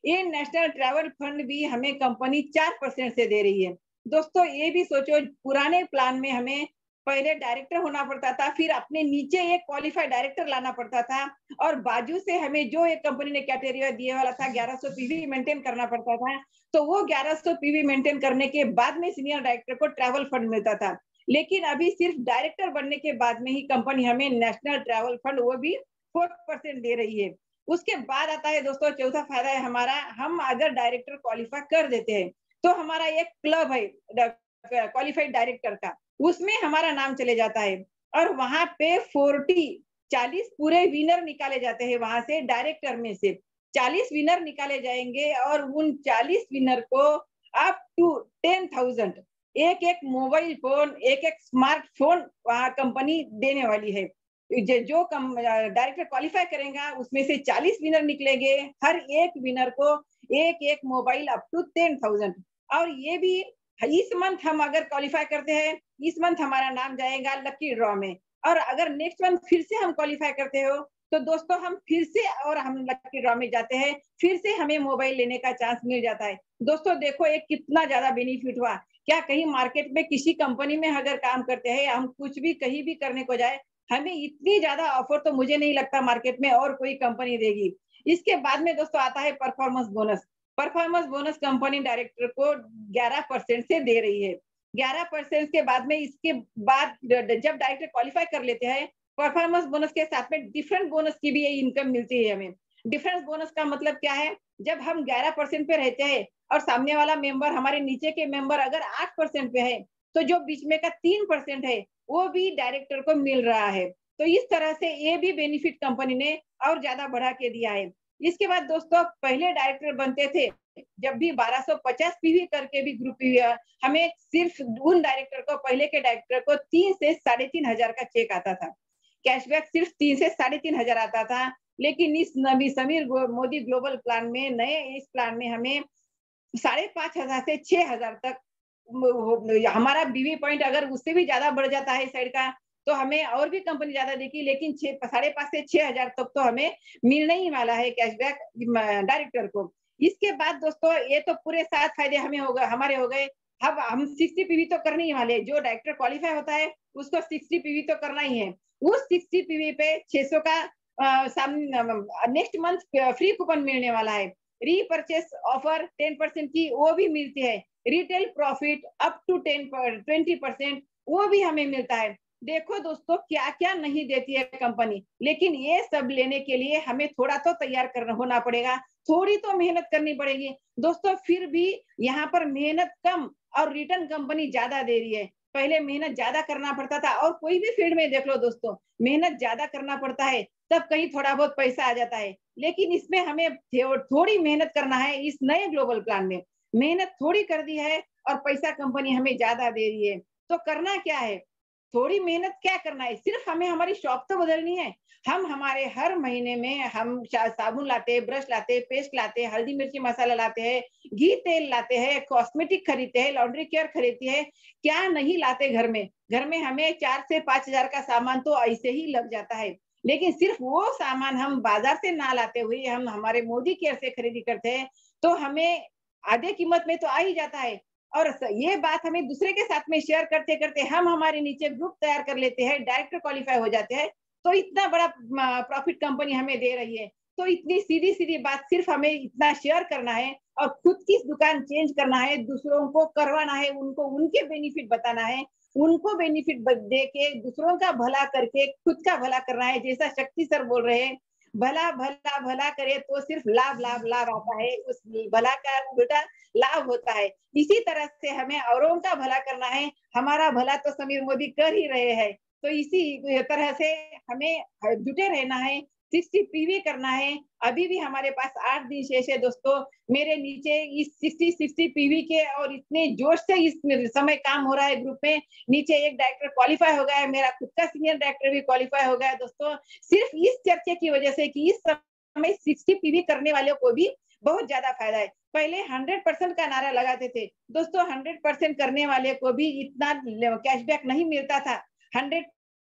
ये नेशनल ट्रैवल फंड भी हमें कंपनी 4% से दे रही है। दोस्तों ये भी सोचो, पुराने प्लान में हमें पहले डायरेक्टर होना पड़ता था, फिर अपने नीचे एक क्वालिफाइड डायरेक्टर लाना पड़ता था, और बाजू से हमें जो एक कंपनी ने कैटेगरी दिया वाला था 1100 पीवी मेंटेन करना पड़ता था। तो वो 1100 पीवी मेंटेन करने के बाद में सीनियर डायरेक्टर को ट्रैवल फंड मिलता था। लेकिन अभी सिर्फ डायरेक्टर बनने के बाद में ही कंपनी हमें नेशनल ट्रैवल फंड वो भी 4% दे रही है। उसके बाद आता है दोस्तों चौथा फायदा है हमारा, हम अगर डायरेक्टर क्वालिफाई कर देते हैं तो हमारा एक क्लब है क्वालिफाइड डायरेक्टर का, उसमें हमारा नाम चले जाता है, और वहां पे 40 पूरे विनर निकाले जाते हैं। वहां से डायरेक्टर में से 40 विनर निकाले जाएंगे, और उन 40 विनर को अप टू 10,000 एक मोबाइल फोन, एक स्मार्टफोन वहां कंपनी देने वाली है। जो डायरेक्टर क्वालिफाई करेगा उसमें से 40 विनर निकलेंगे, हर एक विनर को एक मोबाइल अप टू 10,000। और ये भी इस मंथ हम अगर क्वालिफाई करते हैं, इस मंथ हमारा नाम जाएगा लकी ड्रॉ में, और अगर नेक्स्ट मंथ फिर से हम क्वालिफाई करते हो तो दोस्तों हम फिर से और हम लकी ड्रॉ में जाते हैं, फिर से हमें मोबाइल लेने का चांस मिल जाता है। दोस्तों देखो एक कितना ज्यादा बेनिफिट हुआ। क्या कहीं मार्केट में किसी कंपनी में अगर काम करते हैं, हम कुछ भी कहीं भी करने को जाए, हमें इतनी ज्यादा ऑफर तो मुझे नहीं लगता मार्केट में और कोई कंपनी देगी। इसके बाद में दोस्तों आता है performance bonus. Performance bonus company director को 11% से दे रही है। 11% के बाद में, इसके बाद जब डायरेक्टर क्वालिफाई कर लेते हैं, परफॉर्मेंस बोनस के साथ में डिफरेंट बोनस की भी इनकम मिलती है हमें। डिफरेंस बोनस का मतलब क्या है, जब हम 11% पे रहते हैं और सामने वाला मेंबर, हमारे नीचे के मेंबर अगर 8% पे है, तो जो बीच में का 3% है वो भी डायरेक्टर को मिल रहा है। तो इस तरह से ये भी बेनिफिट कंपनी ने और ज्यादा बढ़ा के दिया है। इसके बाद दोस्तों पहले डायरेक्टर बनते थे जब भी 1250 पीवी करके भी ग्रुप पीवी, हमें सिर्फ उन डायरेक्टर को, पहले के डायरेक्टर को 3 से 3,500 का चेक आता था, कैशबैक सिर्फ 3 से 3,500 आता था। लेकिन इस समीर मोदी ग्लोबल प्लान में, नए इस प्लान में हमें 5,500 से 6,000 तक हमारा बीवी पॉइंट अगर उससे भी ज्यादा बढ़ जाता है साइड का तो हमें और भी कंपनी ज्यादा देगी, लेकिन 5,500 से 6,000 तक तो हमें मिलने ही वाला है कैशबैक डायरेक्टर को। इसके बाद दोस्तों ये तो पूरे 7 फायदे हमारे हो गए। अब हम 60 पीवी तो करने ही वाले, जो डायरेक्टर क्वालिफाई होता है उसको 60 पीवी तो करना ही है। उस 60 पीवी पे 600 का नेक्स्ट मंथ फ्री कूपन मिलने वाला है। रीपरचेस ऑफर 10% की वो भी मिलती है। रिटेल प्रॉफिट अप टू 20% वो भी हमें मिलता है। देखो दोस्तों क्या क्या नहीं देती है कंपनी, लेकिन ये सब लेने के लिए हमें थोड़ा तो तैयार होना पड़ेगा, थोड़ी तो मेहनत करनी पड़ेगी दोस्तों। फिर भी यहाँ पर मेहनत कम और रिटर्न कंपनी ज्यादा दे रही है। पहले मेहनत ज्यादा करना पड़ता था, और कोई भी फील्ड में देख लो दोस्तों, मेहनत ज्यादा करना पड़ता है तब कहीं थोड़ा बहुत पैसा आ जाता है। लेकिन इसमें हमें थोड़ी मेहनत करना है इस नए ग्लोबल प्लान में। मेहनत थोड़ी कर दी है और पैसा कंपनी हमें ज्यादा दे रही है। तो करना क्या है, थोड़ी मेहनत क्या करना है, सिर्फ हमें हमारी शॉप तो बदलनी है। हम हमारे हर महीने में हम साबुन लाते हैं, ब्रश लाते हैं, पेस्ट लाते हैं, हल्दी मिर्ची मसाला लाते हैं, घी तेल लाते हैं, कॉस्मेटिक खरीदते हैं, लॉन्ड्री केयर खरीदते हैं, क्या नहीं लाते घर में। घर में हमें 4 से 5 हजार का सामान तो ऐसे ही लग जाता है। लेकिन सिर्फ वो सामान हम बाजार से ना लाते हुए हम हमारे मोदी केयर से खरीदी करते हैं तो हमें आधे कीमत में तो आ ही जाता है। और ये बात हमें दूसरे के साथ में शेयर करते करते हम हमारे नीचे ग्रुप तैयार कर लेते हैं, डायरेक्टर क्वालिफाई हो जाते हैं, तो इतना बड़ा प्रॉफिट कंपनी हमें दे रही है। तो इतनी सीधी सीधी बात, सिर्फ हमें इतना शेयर करना है और खुद की दुकान चेंज करना है, दूसरों को करवाना है, उनको उनके बेनिफिट बताना है, उनको बेनिफिट दे के दूसरों का भला करके खुद का भला करना है। जैसा शक्ति सर बोल रहे हैं, भला भला भला करे तो सिर्फ लाभ लाभ लाभ आता है, उस भला का बेटा लाभ होता है। इसी तरह से हमें औरों का भला करना है, हमारा भला तो समीर मोदी कर ही रहे हैं। तो इसी तरह से हमें जुटे रहना है, 60 पीवी करना है। अभी भी हमारे पास 8 दिन शेष है दोस्तों। मेरे नीचे इस 60 पीवी के और इतने जोश से इस समय काम हो रहा है ग्रुप में। नीचे एक डायरेक्टर क्वालिफाई हो गया है, मेरा खुद का सीनियर डायरेक्टर भी क्वालिफाई हो गया है दोस्तों, सिर्फ इस चर्चे की वजह से कि इस समय 60 पीवी करने वालों को भी बहुत ज्यादा फायदा है। पहले 100% का नारा लगाते थे दोस्तों, 100% करने वाले को भी इतना कैशबैक नहीं मिलता था 100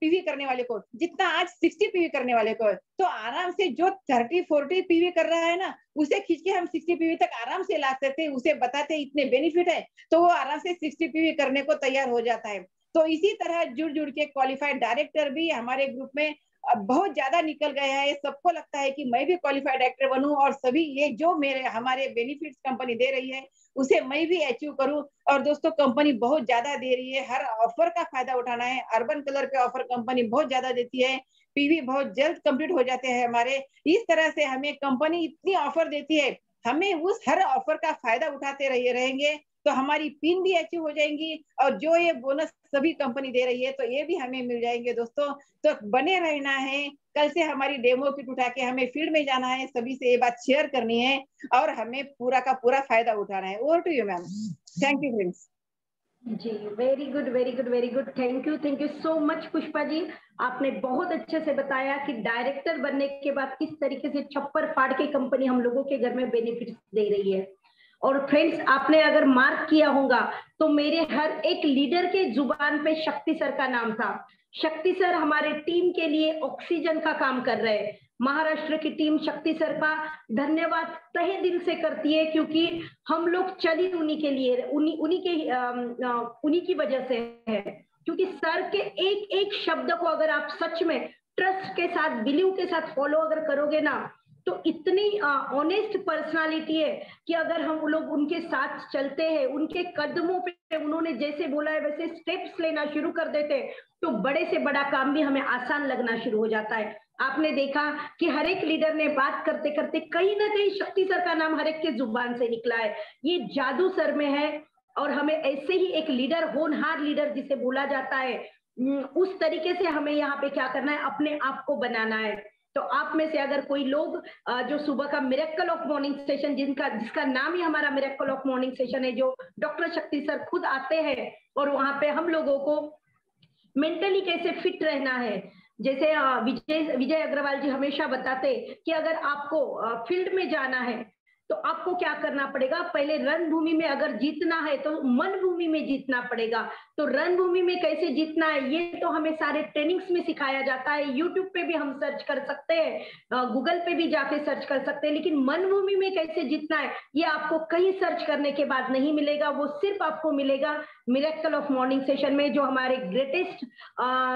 पीवी करने वाले को जितना आज 60 पीवी करने वाले को। तो आराम से जो 30-40 पीवी कर रहा है ना, उसे खींच के हम 60 पीवी तक आराम से ला सकते, उसे बताते इतने बेनिफिट है तो वो आराम से 60 पीवी करने को तैयार हो जाता है। तो इसी तरह जुड़ जुड़ के क्वालिफाइड डायरेक्टर भी हमारे ग्रुप में बहुत ज्यादा निकल गया है। सबको लगता है कि मैं भी क्वालिफाइड डायरेक्टर बनूं और सभी ये जो मेरे हमारे बेनिफिट्स कंपनी दे रही है उसे मैं भी अचीव करूं। और दोस्तों कंपनी बहुत ज्यादा दे रही है, हर ऑफर का फायदा उठाना है। अर्बन कलर पे ऑफर कंपनी बहुत ज्यादा देती है, पीवी बहुत जल्द कंप्लीट हो जाते हैं हमारे। इस तरह से हमें कंपनी इतनी ऑफर देती है, हमें उस हर ऑफर का फायदा उठाते रहेंगे तो हमारी पिन भी अचीव हो जाएंगी और जो ये बोनस सभी कंपनी दे रही है तो ये भी हमें मिल जाएंगे दोस्तों। तो बने रहना है, कल से हमारी डेमो किट उठा के हमें फील्ड में जाना है, सभी से ये बात शेयर करनी है और हमें पूरा का पूरा फायदा उठाना है। Over to you ma'am. Thank you friends. जी very good very good very good, thank you so much Pushpa ji. आपने बहुत अच्छे से बताया कि डायरेक्टर बनने के बाद किस तरीके से छप्पर फाड़ के कंपनी हम लोगों के घर में बेनिफिट दे रही है। और फ्रेंड्स आपने अगर मार्क किया होगा तो मेरे हर एक लीडर के जुबान पे शक्ति सर का नाम था। शक्ति सर हमारे टीम के लिए ऑक्सीजन का काम कर रहे हैं। महाराष्ट्र की टीम शक्ति सर का धन्यवाद तहे दिल से करती है क्योंकि हम लोग चली उन्हीं के लिए, उन्हीं की वजह से है। क्योंकि सर के एक एक शब्द को अगर आप सच में ट्रस्ट के साथ, बिलीव के साथ फॉलो अगर करोगे ना तो इतनी ऑनेस्ट पर्सनालिटी है कि अगर हम लोग उनके साथ चलते हैं, उनके कदमों पे उन्होंने जैसे बोला है वैसे स्टेप्स लेना शुरू कर देते तो बड़े से बड़ा काम भी हमें आसान लगना शुरू हो जाता है। आपने देखा कि हर एक लीडर ने बात करते करते कहीं ना कहीं शक्ति सर का नाम हर एक के जुबान से निकला है। ये जादू सर में है और हमें ऐसे ही एक लीडर, होनहार लीडर जिसे बोला जाता है, उस तरीके से हमें यहाँ पे क्या करना है, अपने आप को बनाना है। तो आप में से अगर कोई लोग जो सुबह का मिरेकल ऑफ मॉर्निंग सेशन, जिसका नाम ही हमारा मिरेकल ऑफ मॉर्निंग सेशन है, जो डॉक्टर शक्ति सर खुद आते हैं और वहां पे हम लोगों को मेंटली कैसे फिट रहना है, जैसे विजय अग्रवाल जी हमेशा बताते कि अगर आपको फील्ड में जाना है तो आपको क्या करना पड़ेगा, पहले रणभूमि में अगर जीतना है तो मन भूमि में जीतना पड़ेगा। तो रणभूमि में कैसे जीतना है ये तो हमें सारे ट्रेनिंग्स में सिखाया जाता है। यूट्यूब पे भी हम सर्च कर सकते हैं, गूगल पे भी जाके सर्च कर सकते हैं, लेकिन मन भूमि में कैसे जीतना है ये आपको कहीं सर्च करने के बाद नहीं मिलेगा। वो सिर्फ आपको मिलेगा मिरेकल ऑफ मॉर्निंग सेशन में, जो हमारे ग्रेटेस्ट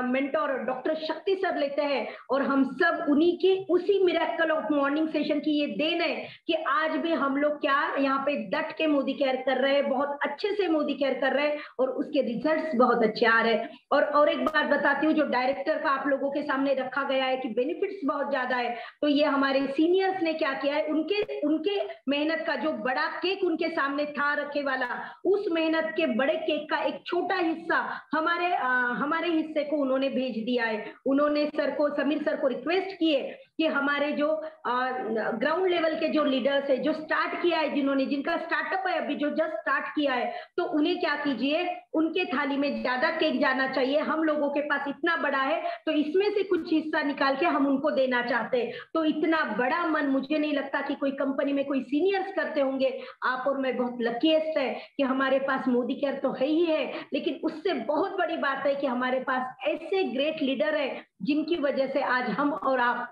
मेंटोर डॉक्टर शक्ति सर लेते हैं। और हम सब उन्हीं के उसी मिरेकल ऑफ मॉर्निंग सेशन की ये देन है कि आज भी हम लोग क्या यहाँ पे डट के मोदी केयर कर रहे हैं, बहुत अच्छे से मोदी केयर कर रहे हैं और उसके रिजल्ट्स बहुत अच्छे आ रहे हैं। और एक बात बताती हूँ, जो डायरेक्टर का आप लोगों के सामने रखा गया है कि बेनिफिट्स बहुत ज्यादा है, तो ये हमारे सीनियर्स ने क्या किया है, उनके मेहनत का जो बड़ा केक उनके सामने था रखे वाला, उस मेहनत के बड़े केक का एक छोटा हिस्सा हमारे हिस्से को उन्होंने भेज दिया है। उन्होंने समीर सर को रिक्वेस्ट किए कि हमारे जो ग्राउंड लेवल के जो लीडर्स है, जो स्टार्ट किया है, जिनका स्टार्टअप है अभी, जो जस्ट स्टार्ट किया है, तो उन्हें क्या कीजिए, उनके थाली में ज्यादा केक जाना चाहिए। हम लोगों के पास इतना बड़ा है तो इसमें से कुछ हिस्सा निकाल के हम उनको देना चाहते हैं। तो इतना बड़ा मन मुझे नहीं लगता कि कोई कंपनी में कोई सीनियर्स करते होंगे। आप और मैं बहुत लकीएस्ट है कि हमारे पास मोदी केयर तो है ही है, लेकिन उससे बहुत बड़ी बात है कि हमारे पास ऐसे ग्रेट लीडर है जिनकी वजह से आज हम और आप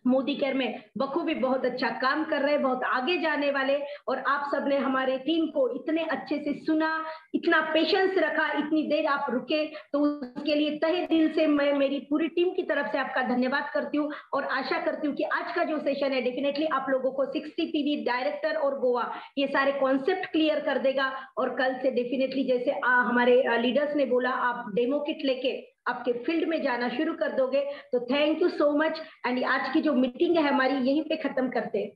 मोदी केयर में बखूबी बहुत अच्छा काम कर रहे हैं, बहुत आगे जाने वाले। और आप सबने हमारे टीम को इतने अच्छे से सुना, इतना पेशेंस रखा, इतनी देर आप रुके, तो उसके लिए तहे दिल से मैं मेरी पूरी टीम की तरफ से आपका धन्यवाद करती हूँ। और आशा करती हूँ कि आज का जो सेशन है डेफिनेटली आप लोगों को 60 पीवी डायरेक्टर और गोवा ये सारे कॉन्सेप्ट क्लियर कर देगा। और कल से डेफिनेटली जैसे हमारे लीडर्स ने बोला, आप डेमो किट लेके आपके फील्ड में जाना शुरू कर दोगे। तो thank you so much. And आज की जो मीटिंग है हमारी यहीं पे खत्म करते हैं।